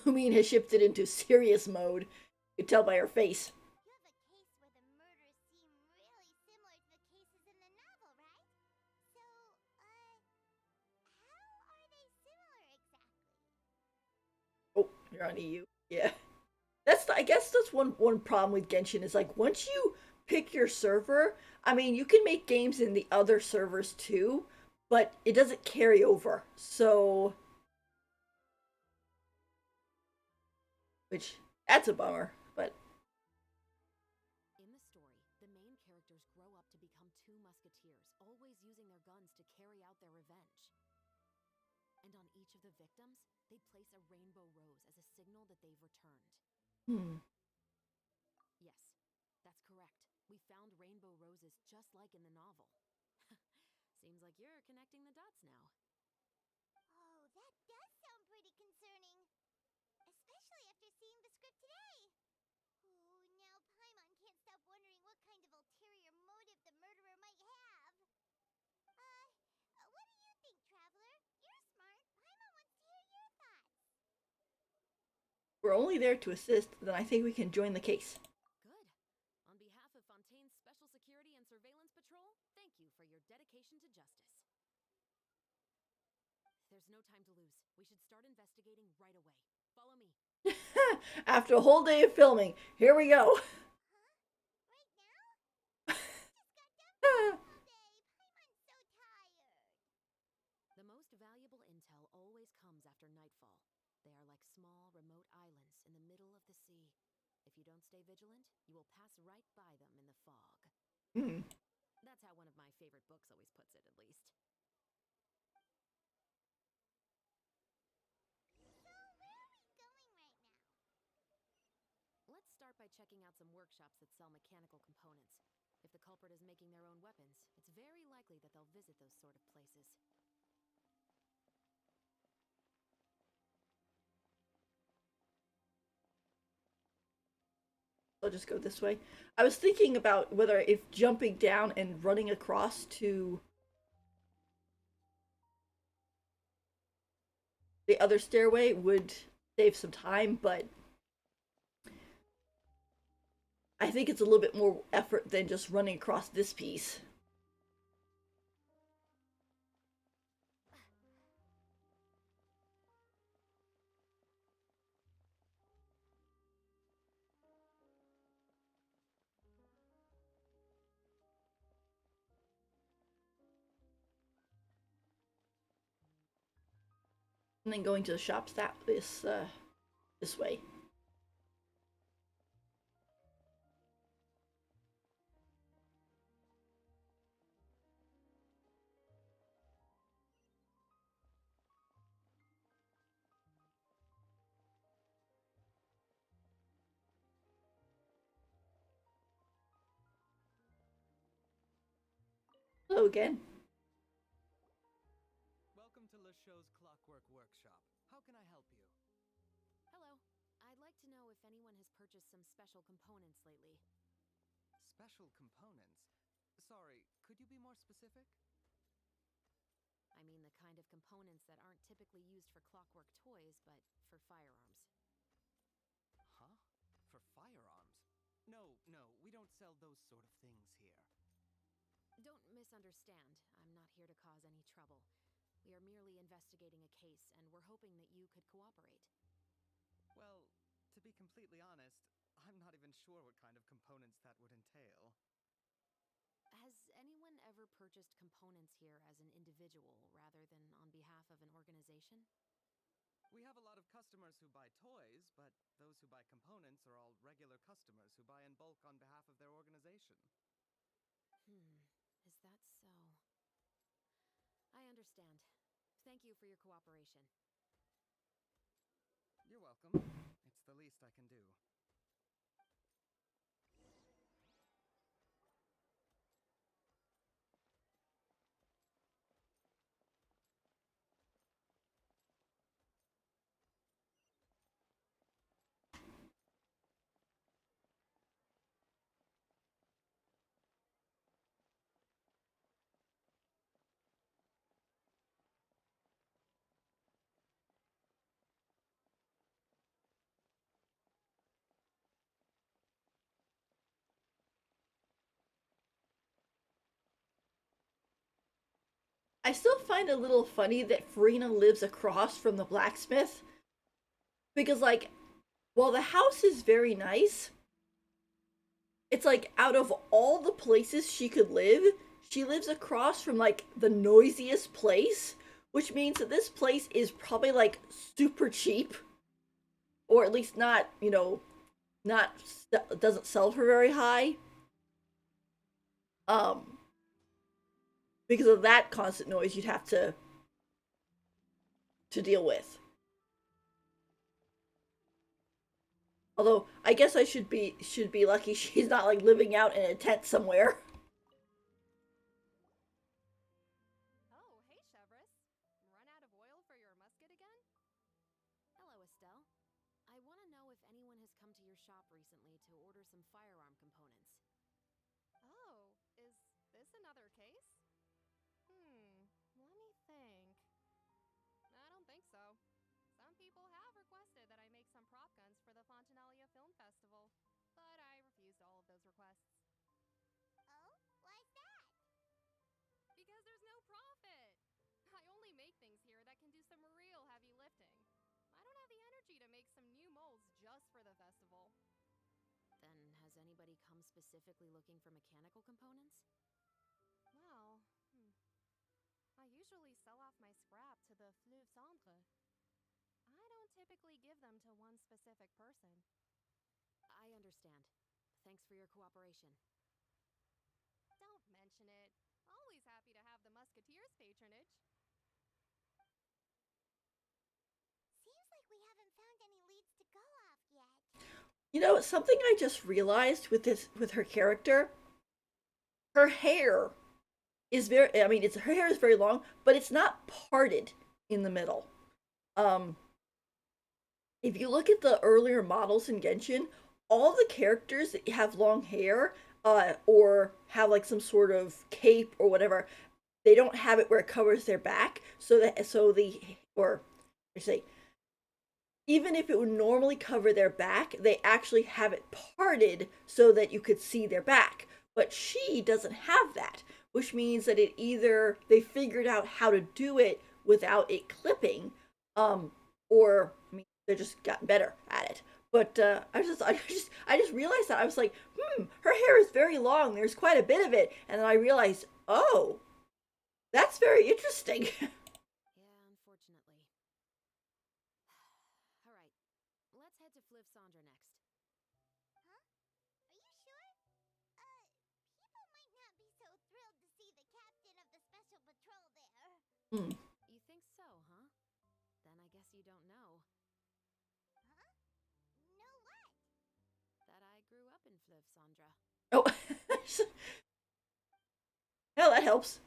Lumine has shifted into serious mode. You can tell by her face.
You have a case where the murders seem really similar to the cases in the novel, right? So, how are they similar exactly?
Oh, you're on EU. Yeah. I guess that's one problem with Genshin is like once you pick your server, I mean you can make games in the other servers too, but it doesn't carry over. So which that's a bummer, but
In the story, the main characters grow up to become two musketeers, always using their guns to carry out their revenge. And on each of the victims, they place a rainbow rose as a signal that they've returned.
hmm.
Yes, that's correct. We found rainbow roses just like in the novel. Seems like you're connecting the dots now.
Oh, that does sound pretty concerning. Especially after seeing the script today. Oh, now Paimon can't stop wondering what kind of ulterior motive the murderer might have. What do you think, Traveler? You're smart. Paimon wants to hear your thoughts.
We're only there to assist, then I think we can join the case.
Good. On behalf of Fontaine's Special Security and Surveillance Patrol, thank you for your dedication to justice. There's no time to lose. We should start investigating right away. Follow me.
After a whole day of filming, here we go.
Huh? Right now? We just got done filming all day. Paimon's so tired.
The most valuable intel always comes after nightfall. They are like small, remote islands in the middle of the sea. If you don't stay vigilant, you will pass right by them in the fog.
Hmm.
That's how one of my favorite books always puts it, at least.
So, where are we going right now?
Let's start by checking out some workshops that sell mechanical components. If the culprit is making their own weapons, it's very likely that they'll visit those sort of places.
I'll just go this way. I was thinking about whether if jumping down and running across to the other stairway would save some time, but I think it's a little bit more effort than just running across this piece. And then going to the shops this way. Hello again.
Welcome to LeChaux's Clockwork Workshop. How can I help you?
Hello. I'd like to know if anyone has purchased some special components lately.
Special components? Sorry, could you be more specific?
I mean the kind of components that aren't typically used for clockwork toys, but for firearms.
Huh? For firearms? No, we don't sell those sort of things here.
Don't misunderstand. I'm not here to cause any trouble. We are merely investigating a case, and we're hoping that you could cooperate.
Well, to be completely honest, I'm not even sure what kind of components that would entail.
Has anyone ever purchased components here as an individual rather than on behalf of an organization?
We have a lot of customers who buy toys, but those who buy components are all regular customers who buy in bulk on behalf of their organization.
Is that so? I understand. Thank you for your cooperation.
You're welcome. It's the least I can do.
I still find it a little funny that Farina lives across from the blacksmith. Because, like, while the house is very nice, it's like out of all the places she could live, she lives across from, like, the noisiest place, which means that this place is probably, like, super cheap. Or at least not, not, doesn't sell for very high. Um, because of that constant noise you'd have to deal with. Although I guess I should be lucky she's not like living out in a tent somewhere.
Oh, hey, Chevris. Run out of oil for your musket again?
Hello, Estelle. I want to know if anyone has come to your shop recently to order some firearm components.
Oh, is this another case? Let me think. I don't think so. Some people have requested that I make some prop guns for the Fontanalia Film Festival, but I refused all of those requests.
Oh, why's that?
Because there's no profit! I only make things here that can do some real heavy lifting. I don't have the energy to make some new molds just for the festival.
Then, has anybody come specifically looking for mechanical components?
Well, I usually sell off my scrap to the Fleuve Centre. I don't typically give them to one specific person.
I understand. Thanks for your cooperation.
Don't mention it. Always happy to have the Musketeers' patronage.
Seems like we haven't found any leads to go off yet.
Something I just realized with her character, her hair is very, I mean, it's her hair is very long, but it's not parted in the middle. Um if you look at the earlier models in Genshin, all the characters that have long hair, or have like some sort of cape or whatever, they don't have it where it covers their back, so that so the or I say even if it would normally cover their back, they actually have it parted so that you could see their back. But she doesn't have that, which means that it either they figured out how to do it without it clipping, um, or I mean, they're just gotten better at it. But I just realized that I was like, her hair is very long. There's quite a bit of it, and then I realized, oh, that's very interesting.
Yeah, unfortunately. All right, let's head to Fliv Sandra next.
Huh? Are you sure? People might not be so thrilled to see the captain of the special patrol there.
Hmm.
You think so, huh? Then I guess you don't know
Huh? No what?
that I grew up in Fliv Sandra.
Oh, hell, that helps.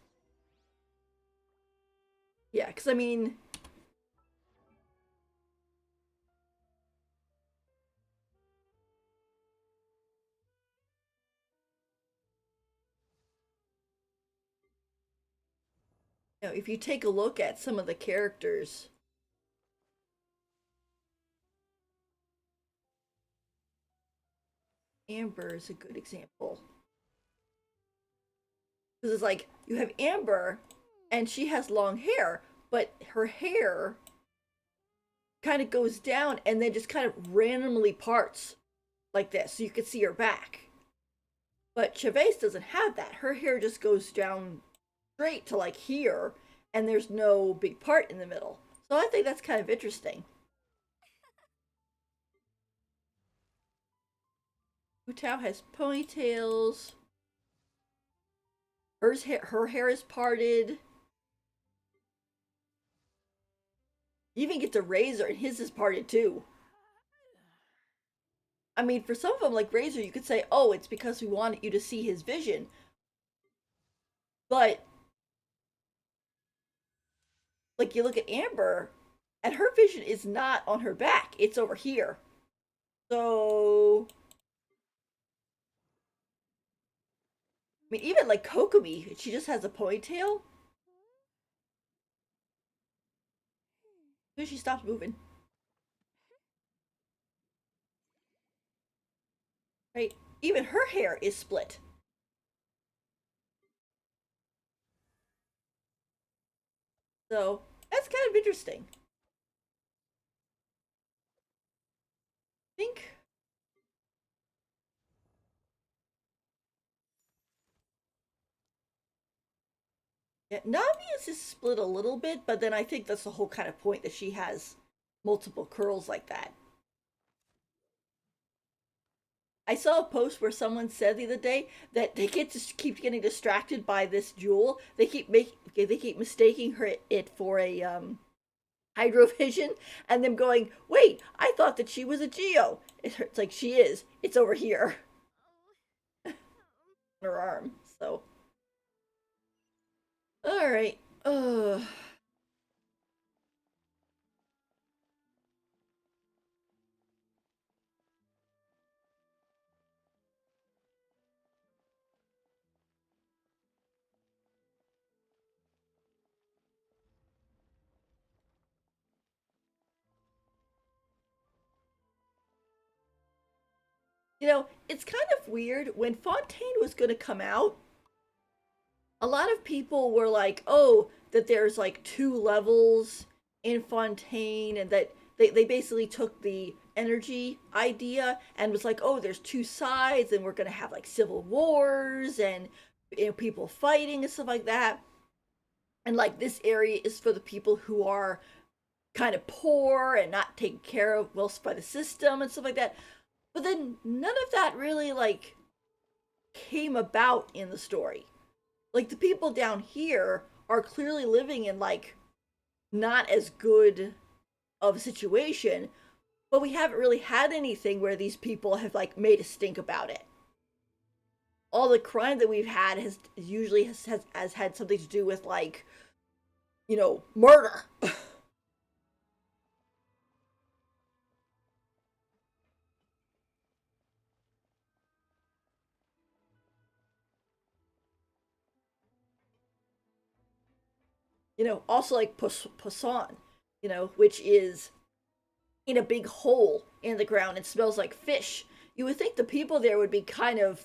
Yeah, because I mean, if you take a look at some of the characters, Amber is a good example. Because it's like you have Amber, and she has long hair, but her hair kind of goes down and then just kind of randomly parts like this, so you can see her back. But Chavez doesn't have that. Her hair just goes down straight to like here, and there's no big part in the middle. So I think that's kind of interesting. Hu has ponytails. Her hair is parted. You even gets a razor, and his is parted too. I mean, for some of them, like Razor, you could say, oh, it's because we wanted you to see his vision. But, like, you look at Amber, and her vision is not on her back, it's over here. So, I mean, even like Kokomi, she just has a ponytail. Maybe she stops moving. Right? Even her hair is split. So, that's kind of interesting. I think. Yeah, Navia's is split a little bit, but then I think that's the whole kind of point that she has multiple curls like that. I saw a post where someone said the other day that they get just keep getting distracted by this jewel. They keep mistaking it for a hydrovision, and them going, "Wait, I thought that she was a geo." It's like she is. It's over here
Oh.
on her arm. So, all right. It's kind of weird when Fontaine was going to come out. A lot of people were like, oh, that there's like two levels in Fontaine, and that they basically took the energy idea and was like, oh, there's two sides, and we're going to have like civil wars and people fighting and stuff like that. And like this area is for the people who are kind of poor and not taken care of well by the system and stuff like that. But then none of that really like came about in the story. Like the people down here are clearly living in like not as good of a situation, but we haven't really had anything where these people have like made a stink about it. All the crime that we've had has usually has had something to do with like, murder. Also like Poisson, which is in a big hole in the ground and smells like fish. You would think the people there would be kind of,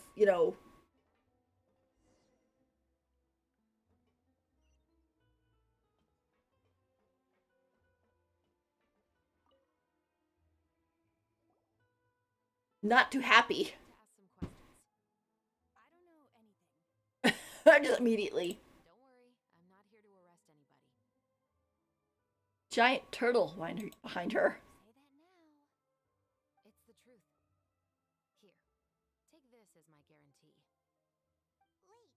not too happy.
To ask some questions.
I don't know anything.
Just immediately.
Don't worry, I'm not here to arrest anybody.
Giant turtle behind her.
Say that now.
It's the truth. Here, take this as my guarantee.
Wait,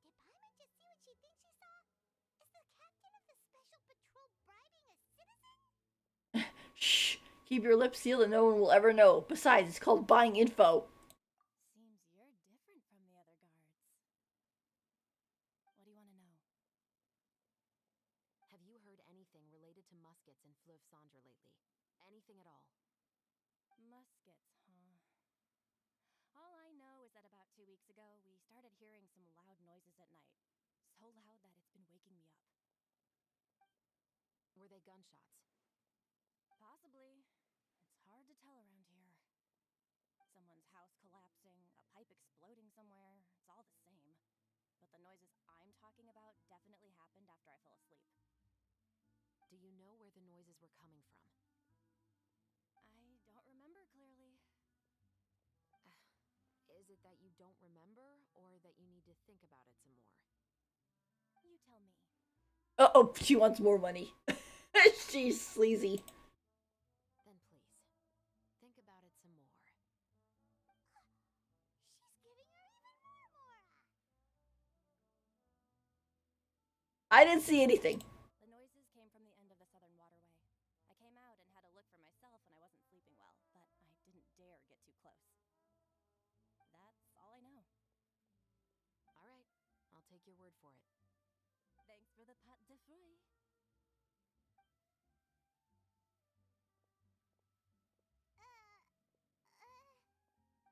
did Paimon just see what she thinks she saw? Is the captain of the special patrol bribing a citizen?
Shh. Keep your lips sealed and no one will ever know. Besides, it's called buying info.
Seems you're different from the other guards. What do you want to know?
Have you heard anything related to muskets in Fleuve Cendre lately? Anything at all?
Muskets, huh? All I know is that about 2 weeks ago, we started hearing some loud noises at night. So loud that it's been waking me up.
Were they gunshots?
Possibly. It's hard to tell around here. Someone's house collapsing, a pipe exploding somewhere, it's all the same. But the noises I'm talking about definitely happened after I fell asleep.
Do you know where the noises were coming from?
I don't remember clearly.
Is it that you don't remember, or that you need to think about it some more?
You tell me.
Uh-oh, she wants more money. She's sleazy.
Then please, think about it some more.
She's giving her even more.
I didn't see anything.
The noises came from the end of the southern waterway. I came out and had a look for myself when I wasn't sleeping well, but I didn't dare get too close. That's all I know.
All right, I'll take your word for it.
Thanks for the pat de fruits.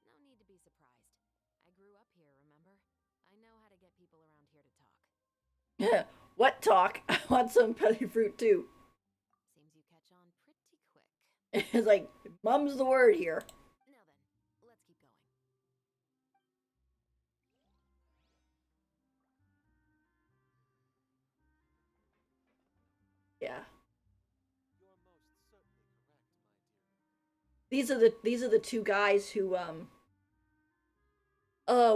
No need to be surprised. I grew up here, remember? I know how to get people around here to talk.
What talk? I want some petty fruit too.
Seems you catch on pretty quick.
It's like, mum's the word here.
Now then, let's keep going.
Yeah.
You're most certainly correct, my dear.
These are the two guys who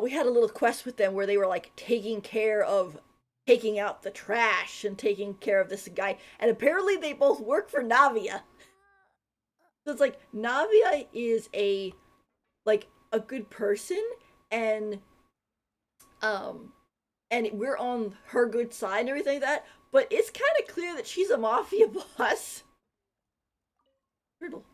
we had a little quest with them where they were like taking care of taking out the trash and taking care of this guy, and apparently they both work for Navia. So it's like Navia is a good person, and we're on her good side and everything like that, but it's kind of clear that she's a mafia boss. Riddle.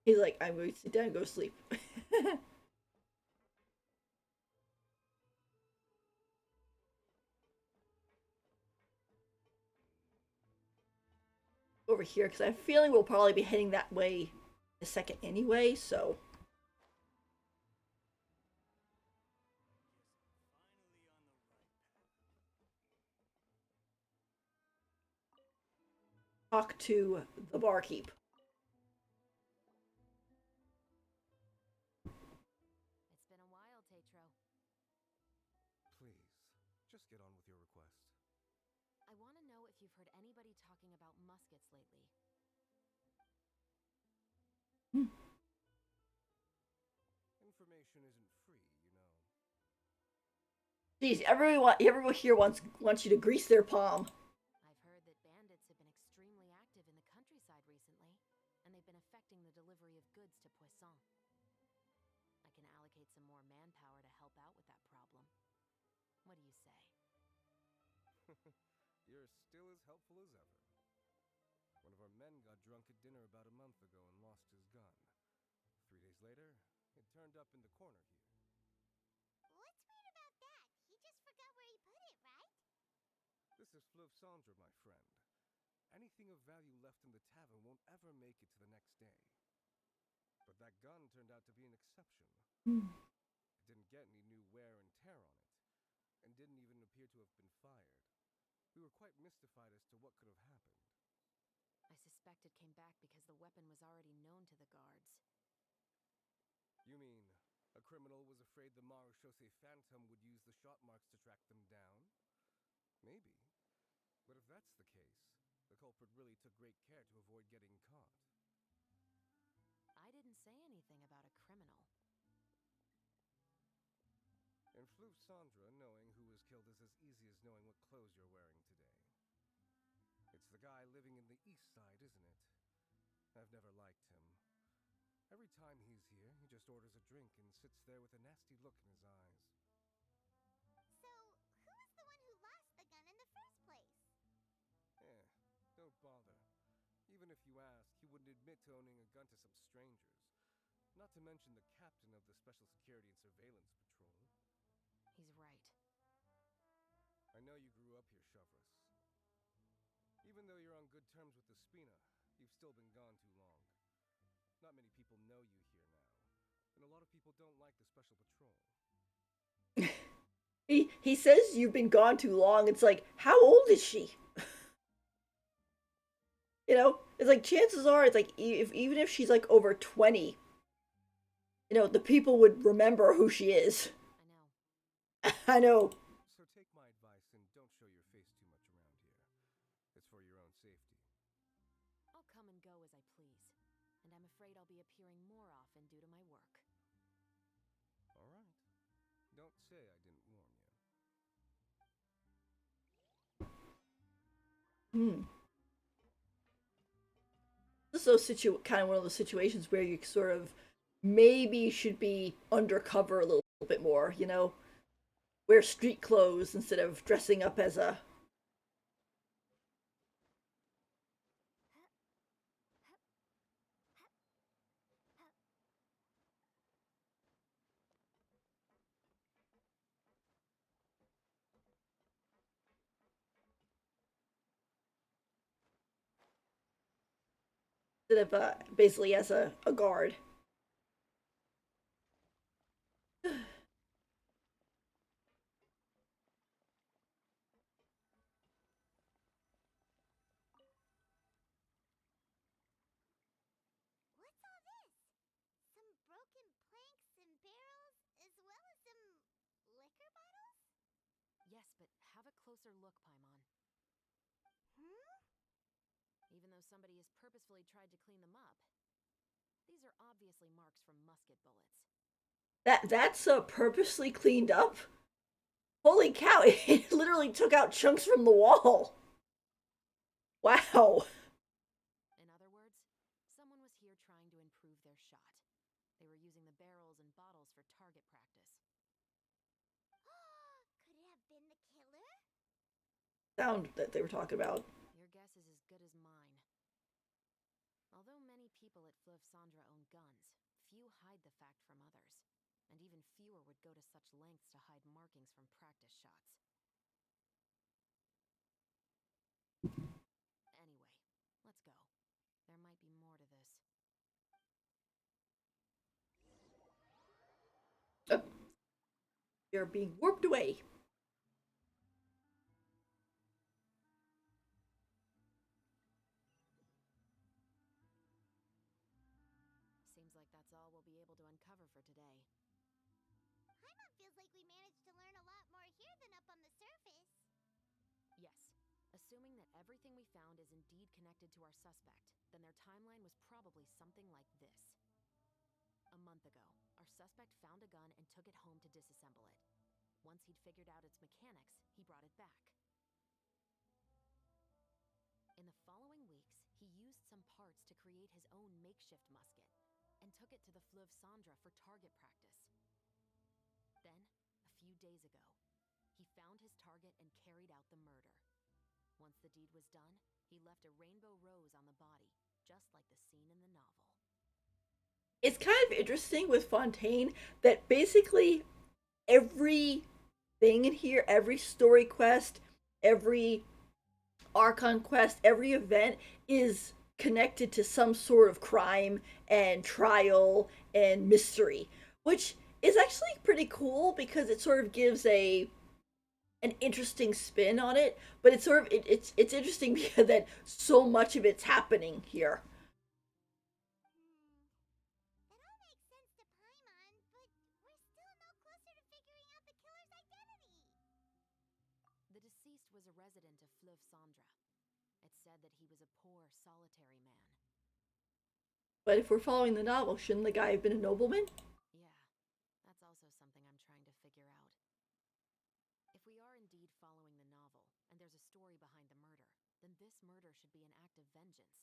He's like, I'm going to sit down and go to sleep. Over here, because I'm feeling we'll probably be heading that way in a second anyway, so. Talk to the barkeep.
It's been a while, Tetro.
Please, just get on with your request.
I want to know if you've heard anybody talking about muskets lately.
Information isn't free, you know.
Jeez, everyone here wants you to grease their palm.
I've heard that bandits have been extremely active in the countryside recently, and they've been affecting the delivery of goods to Poisson. I can allocate some more manpower to help out with that problem. What do you say?
You're still as helpful as ever. One of our men got drunk at dinner about a month ago and lost his gun. 3 days later, it turned up in the corner here.
What's weird about that? He just forgot where he put it, right?
This is Fleuve Cendre, my friend. Anything of value left in the tavern won't ever make it to the next day. But that gun turned out to be an exception. It didn't get any new wear and tear on it, and didn't even appear to have been fired. We were quite mystified as to what could have happened.
I suspect it came back because the weapon was already known to the guards.
You mean, a criminal was afraid the Marechaussee Phantom would use the shot marks to track them down? Maybe. But if that's the case, the culprit really took great care to avoid getting caught.
I didn't say anything about a criminal.
In Fleuve Cendre, knowing who was killed is as easy as knowing what clothes you're wearing today. It's the guy living in the East Side, isn't it? I've never liked him. Every time he's here, he just orders a drink and sits there with a nasty look in his eyes.
So, who was the one who lost the gun in the first place?
Don't bother. Even if you asked, he wouldn't admit to owning a gun to some strangers. Not to mention the captain of the Special Security and Surveillance Patrol.
He's right.
I know you grew up here, Chevres. Even though you're on good terms with the Spina, you've still been gone too long. Not many people know you here now, and a lot of people don't like the Special Patrol.
He says you've been gone too long. It's like, how old is she? You know, it's like chances are, it's like even if she's like over 20, you know, the people would remember who she is.
I know.
I know.
So take my advice and don't show your face too much around here. It's for your own safety.
I'll come and go as I please, and I'm afraid I'll be appearing more often due to my work.
All right. Don't say I didn't warn you.
This is kind of one of those situations where you sort of maybe should be undercover a little bit more, you know? Wear street clothes instead of dressing up as a... instead of basically as a guard.
What's all this? Some broken planks and barrels, as well as some liquor bottles?
Yes, but have a closer look, Paimon. Even though somebody has purposefully tried to clean them up, these are obviously marks from musket bullets.
That's purposely cleaned up? Holy cow, it literally took out chunks from the wall. Wow.
In other words, someone was here trying to improve their shot. They were using the barrels and bottles for target practice.
Could it have been the killer?
Sound that they were talking about.
Your guess is as good as mine. Although many people at Fleuve Cendre own guns, few hide the fact from others, and even fewer would go to such lengths to hide markings from practice shots. Anyway, let's go. There might be more to this.
They're being warped away.
Seems like that's all we'll be able to uncover for today.
Paimon feels like we managed to learn a lot more here than up on the surface.
Yes. Assuming that everything we found is indeed connected to our suspect, then their timeline was probably something like this. A month ago, our suspect found a gun and took it home to disassemble it. Once he'd figured out its mechanics, he brought it back. In the following weeks, he used some parts to create his own makeshift musket, and took it to the Fleuve Cendre for target practice. Then, a few days ago, he found his target and carried out the murder. Once the deed was done, he left a rainbow rose on the body, just like the scene in the novel.
It's kind of interesting with Fontaine that basically every thing in here, every story quest, every Archon quest, every event is connected to some sort of crime and trial and mystery, which is actually pretty cool because it sort of gives a an interesting spin on it. But it's sort of it's interesting because that so much of it's happening here.
That all makes sense to Paimon, but we're still no closer to figuring out the killer's identity.
The deceased was a resident of Fleuve Cendre. It's said that he was a poor, solitary man.
But if we're following the novel, shouldn't the guy have been a nobleman?
Yeah, that's also something I'm trying to figure out. If we are indeed following the novel, and there's a story behind the murder, then this murder should be an act of vengeance.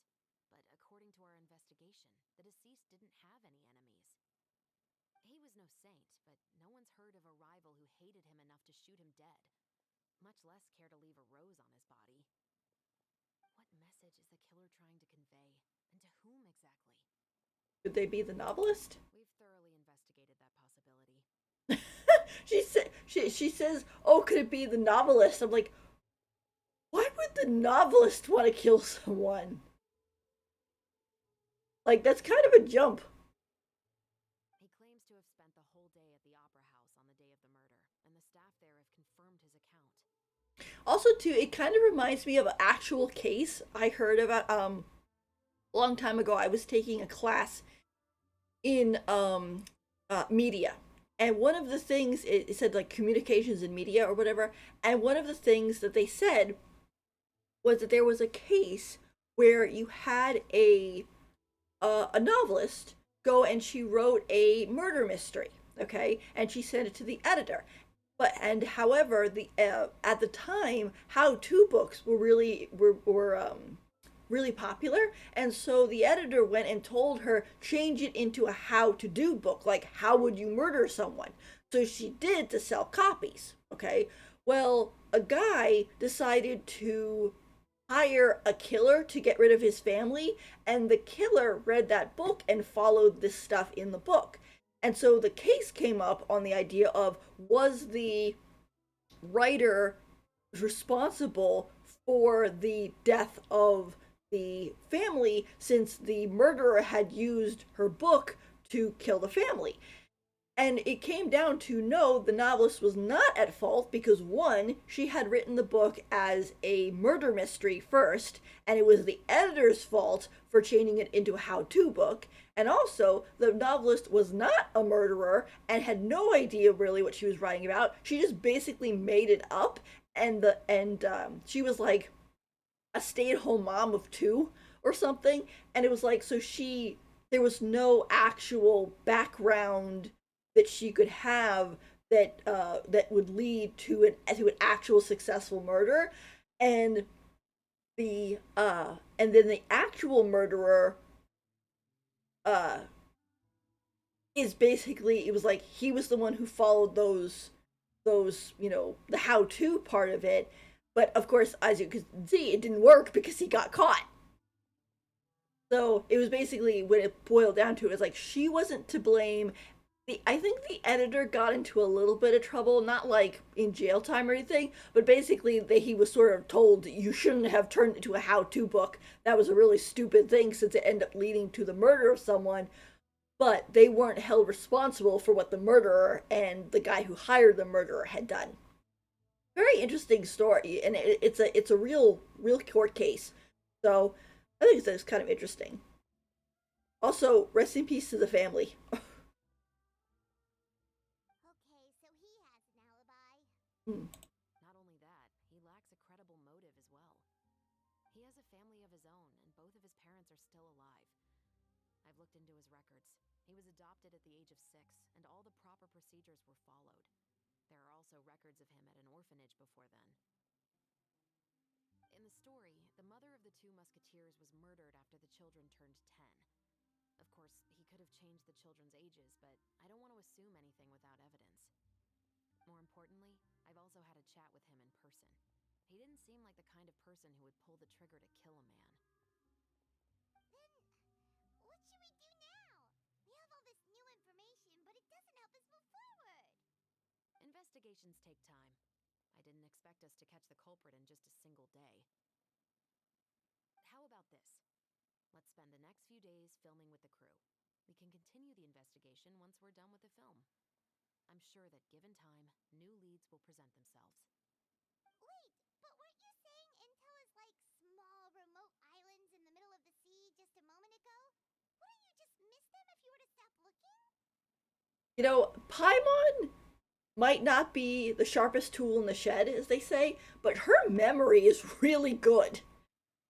But according to our investigation, the deceased didn't have any enemies. He was no saint, but no one's heard of a rival who hated him enough to shoot him dead, much less care to leave a rose on his body. What message is the killer trying to convey, and to whom exactly?
Could they be the novelist?
We've thoroughly investigated that possibility.
She says, "Oh, could it be the novelist?" I'm like, why would the novelist want to kill someone? Like that's kind of a jump.
He claims to have spent the whole day at the Opera House on the day of the murder, and the staff there have confirmed his account.
Also, too, it kind of reminds me of an actual case I heard about a long time ago. I was taking a class in media, and one of the things it said like communications in media or whatever, and one of the things that they said was that there was a case where you had a novelist go and she wrote a murder mystery, okay, and she sent it to the editor. But and however, the at the time, how-to books were really popular, and so the editor went and told her change it into a how-to-do book, like how would you murder someone. So she did to sell copies. Okay, well, a guy decided to hire a killer to get rid of his family, and the killer read that book and followed this stuff in the book. And so the case came up on the idea of was the writer responsible for the death of the family since the murderer had used her book to kill the family. And it came down to no, the novelist was not at fault because one, she had written the book as a murder mystery first, and it was the editor's fault for changing it into a how-to book. And also, the novelist was not a murderer and had no idea really what she was writing about. She just basically made it up, and she was like a stay-at-home mom of two or something. And it was like so she there was no actual background that she could have that would lead to an actual successful murder, and and then the actual murderer uh is basically it was like he was the one who followed those the how-to part of it, but of course as you can see it didn't work because he got caught. So it was basically when it boiled down to it, it's like she wasn't to blame. I think the editor got into a little bit of trouble, not like in jail time or anything, but basically that he was sort of told you shouldn't have turned it into a how-to book. That was a really stupid thing since it ended up leading to the murder of someone. But they weren't held responsible for what the murderer and the guy who hired the murderer had done. Very interesting story, and it's a real court case. So I think it's kind of interesting. Also, rest in peace to the family.
Okay, so he has an alibi.
Hmm.
Not only that, he lacks a credible motive as well. He has a family of his own, and both of his parents are still alive. I've looked into his records. He was adopted at the age of 6, and all the proper procedures were followed. There are also records of him at an orphanage before then. In the story, the mother of the two musketeers was murdered after the children turned 10. Of course, he could have changed the children's ages, but I don't want to assume anything without evidence. More importantly, I've also had a chat with him in person. He didn't seem like the kind of person who would pull the trigger to kill a man.
Then, what should we do now? We have all this new information, but it doesn't help us move forward.
Investigations take time. I didn't expect us to catch the culprit in just a single day. How about this? Let's spend the next few days filming with the crew. We can continue the investigation once we're done with the film. I'm sure that given time, new leads will present themselves.
Wait, but weren't you saying Intel is like small, remote islands in the middle of the sea just a moment ago? Wouldn't you just miss them if you were to stop looking?
You know, Paimon might not be the sharpest tool in the shed, as they say, but her memory is really good.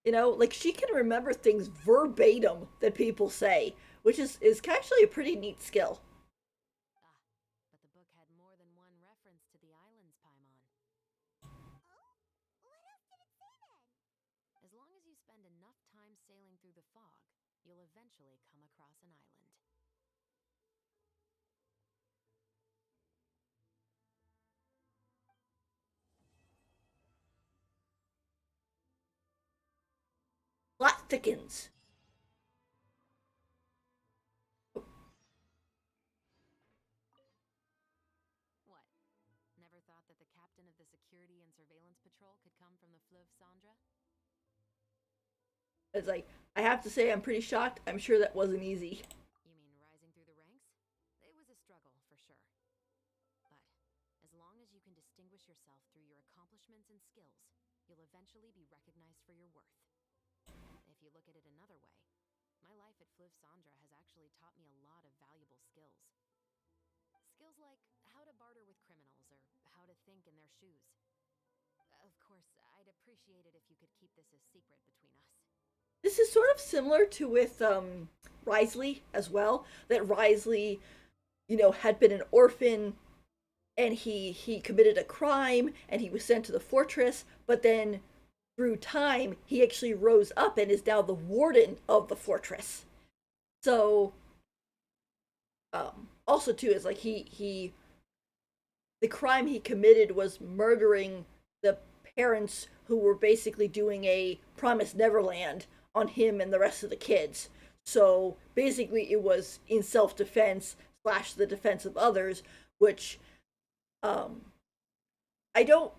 You know, like she can remember things verbatim that people say, which is actually a pretty neat skill.
Ah, but the book had more than one reference to the islands, Paimon.
Oh? What else did it say then?
As long as you spend enough time sailing through the fog, you'll eventually come across an island.
Plot thickens.
What? Never thought that the captain of the security and surveillance patrol could come from the Fleuve Cendra?
It's like, I have to say, I'm pretty shocked. I'm sure that wasn't easy.
You mean rising through the ranks? It was a struggle, for sure. But as long as you can distinguish yourself through your accomplishments and skills, you'll eventually be recognized for your worth. If you look at it another way, my life at Fleuve Cendra has actually taught me a lot of valuable skills. Skills like how to barter with criminals or how to think in their shoes. Of course, I'd appreciate it if you could keep this a secret between us.
This is sort of similar to with Risley as well. That Risley, you know, had been an orphan, and he committed a crime, and he was sent to the fortress. But then, through time, he actually rose up and is now the warden of the fortress. So, also too is like he the crime he committed was murdering the parents who were basically doing a Promised Neverland on him and the rest of the kids. So basically, it was in self-defense slash the defense of others, which um, I don't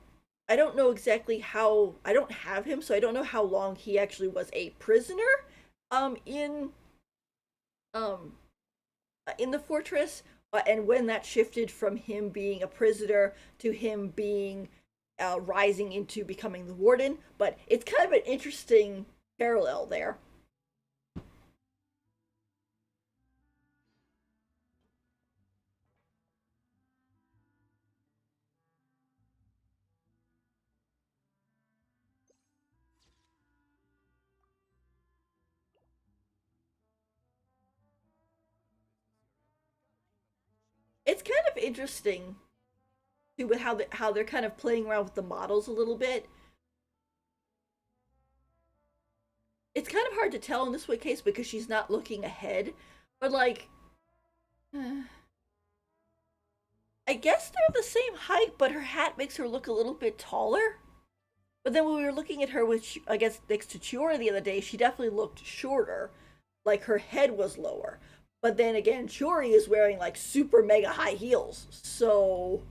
I don't know exactly how. I don't have him, so I don't know how long he actually was a prisoner in um in the fortress, and when that shifted from him being a prisoner to him being rising into becoming the warden. But it's kind of an interesting parallel there. It's kind of interesting too with how they're kind of playing around with the models a little bit. It's kind of hard to tell in this way case because she's not looking ahead, but like, I guess they're the same height, but her hat makes her look a little bit taller. But then when we were looking at her with, I guess, next to Chiora the other day, she definitely looked shorter. Like her head was lower. But then again, Chiori is wearing like super mega high heels. So,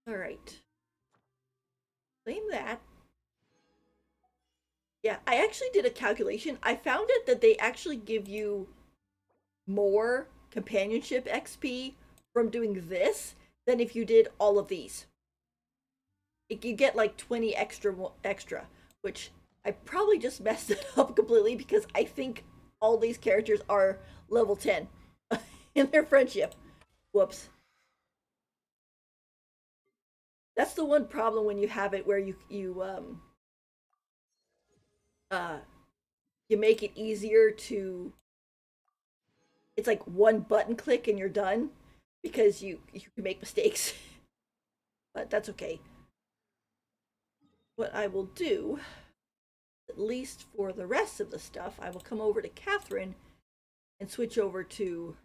all right. Claim that. Yeah, I actually did a calculation. I found it that they actually give you more companionship XP from doing this than if you did all of these. You get like 20 extra, which I probably just messed it up completely because I think all these characters are level 10 in their friendship. Whoops. That's the one problem when you have it where uh you make it easier to, it's like one button click and you're done because you can make mistakes. But that's okay. What I will do at least for the rest of the stuff, I will come over to Catherine and switch over to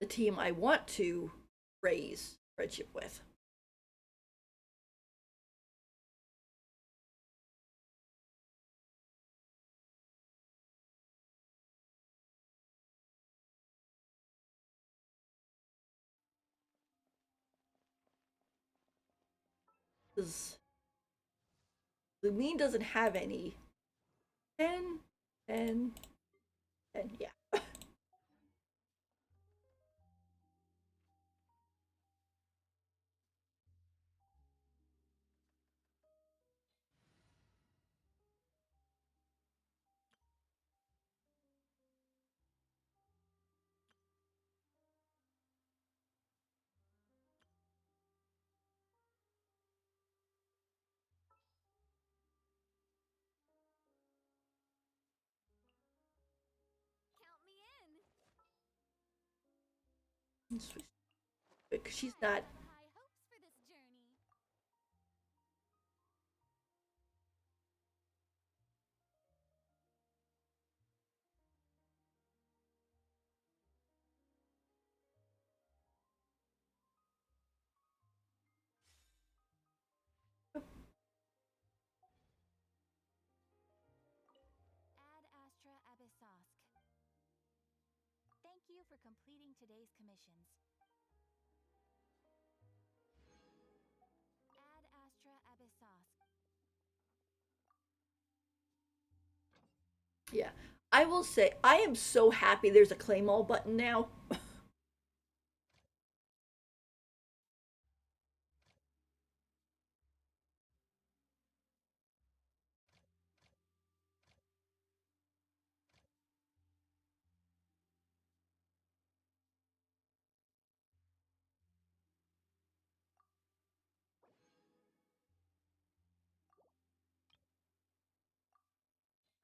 the team I want to raise friendship with. Because Lumine doesn't have any 10, 10, 10, yeah.
Count me in.
Because she's
I
not.
have high hopes for this journey. Ad Astra Abyssosk. Thank you for completing today's commissions. Ad Astra Abyssosk.
Yeah. I will say, I am so happy there's a claim all button now.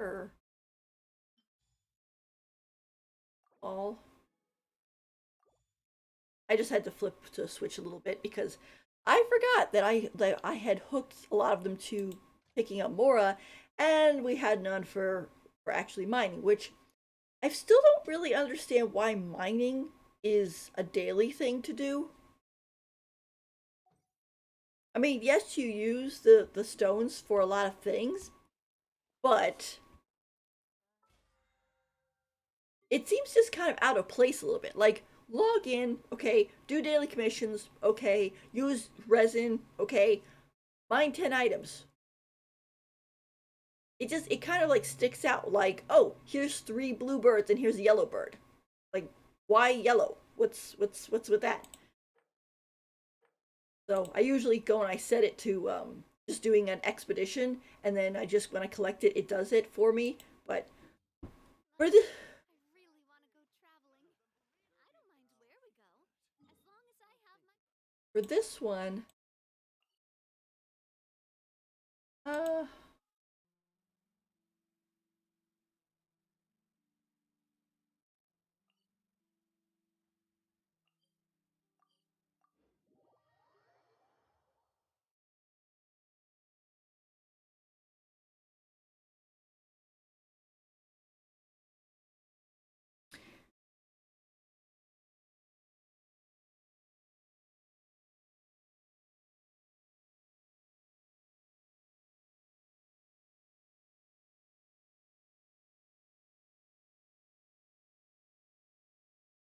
Or all. I just had to flip to switch a little bit because I forgot that I had hooked a lot of them to picking up Mora, and we had none for actually mining, which I still don't really understand why mining is a daily thing to do. I mean, yes, you use the stones for a lot of things, but it seems just kind of out of place a little bit. Like, log in, okay, do daily commissions, okay, use resin, okay, mine 10 items. It kind of like sticks out like, oh, here's 3 blue birds and here's a yellow bird. Like, why yellow? What's with that? So I usually go and I set it to just doing an expedition, and then I just when I collect it, it does it for me. But for the
I really want to go traveling. I don't mind where we go, as long as I have my.
for this one, uh,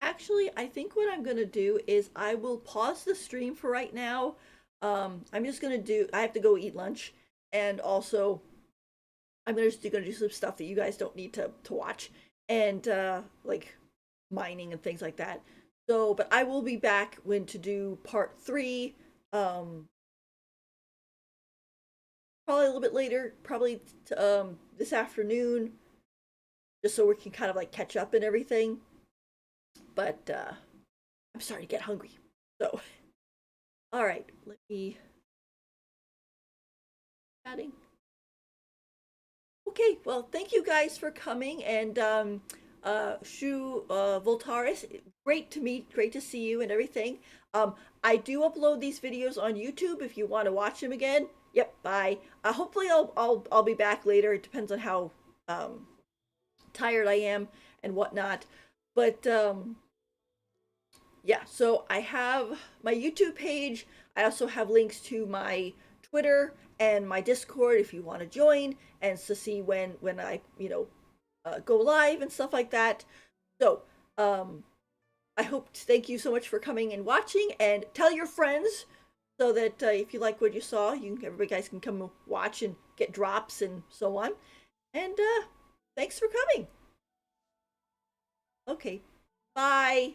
actually, I think what I'm gonna do is I will pause the stream for right now. I'm just gonna do. I have to go eat lunch, and also I'm gonna do some stuff that you guys don't need to watch, and like mining and things like that. So, but I will be back when to do part 3. Um, Probably a little bit later, probably this afternoon, just so we can kind of like catch up and everything. But I'm starting to get hungry. So, all right, let me chatting. Okay, well, thank you guys for coming, and Shu Voltaris, great to see you and everything. I do upload these videos on YouTube if you want to watch them again. Yep, bye. Hopefully I'll be back later. It depends on how tired I am and whatnot. But yeah, so I have my YouTube page. I also have links to my Twitter and my Discord if you want to join and to see when I go live and stuff like that. So I hope thank you so much for coming and watching, and tell your friends so that if you like what you saw, everybody guys can come watch and get drops and so on. And thanks for coming. Okay, bye.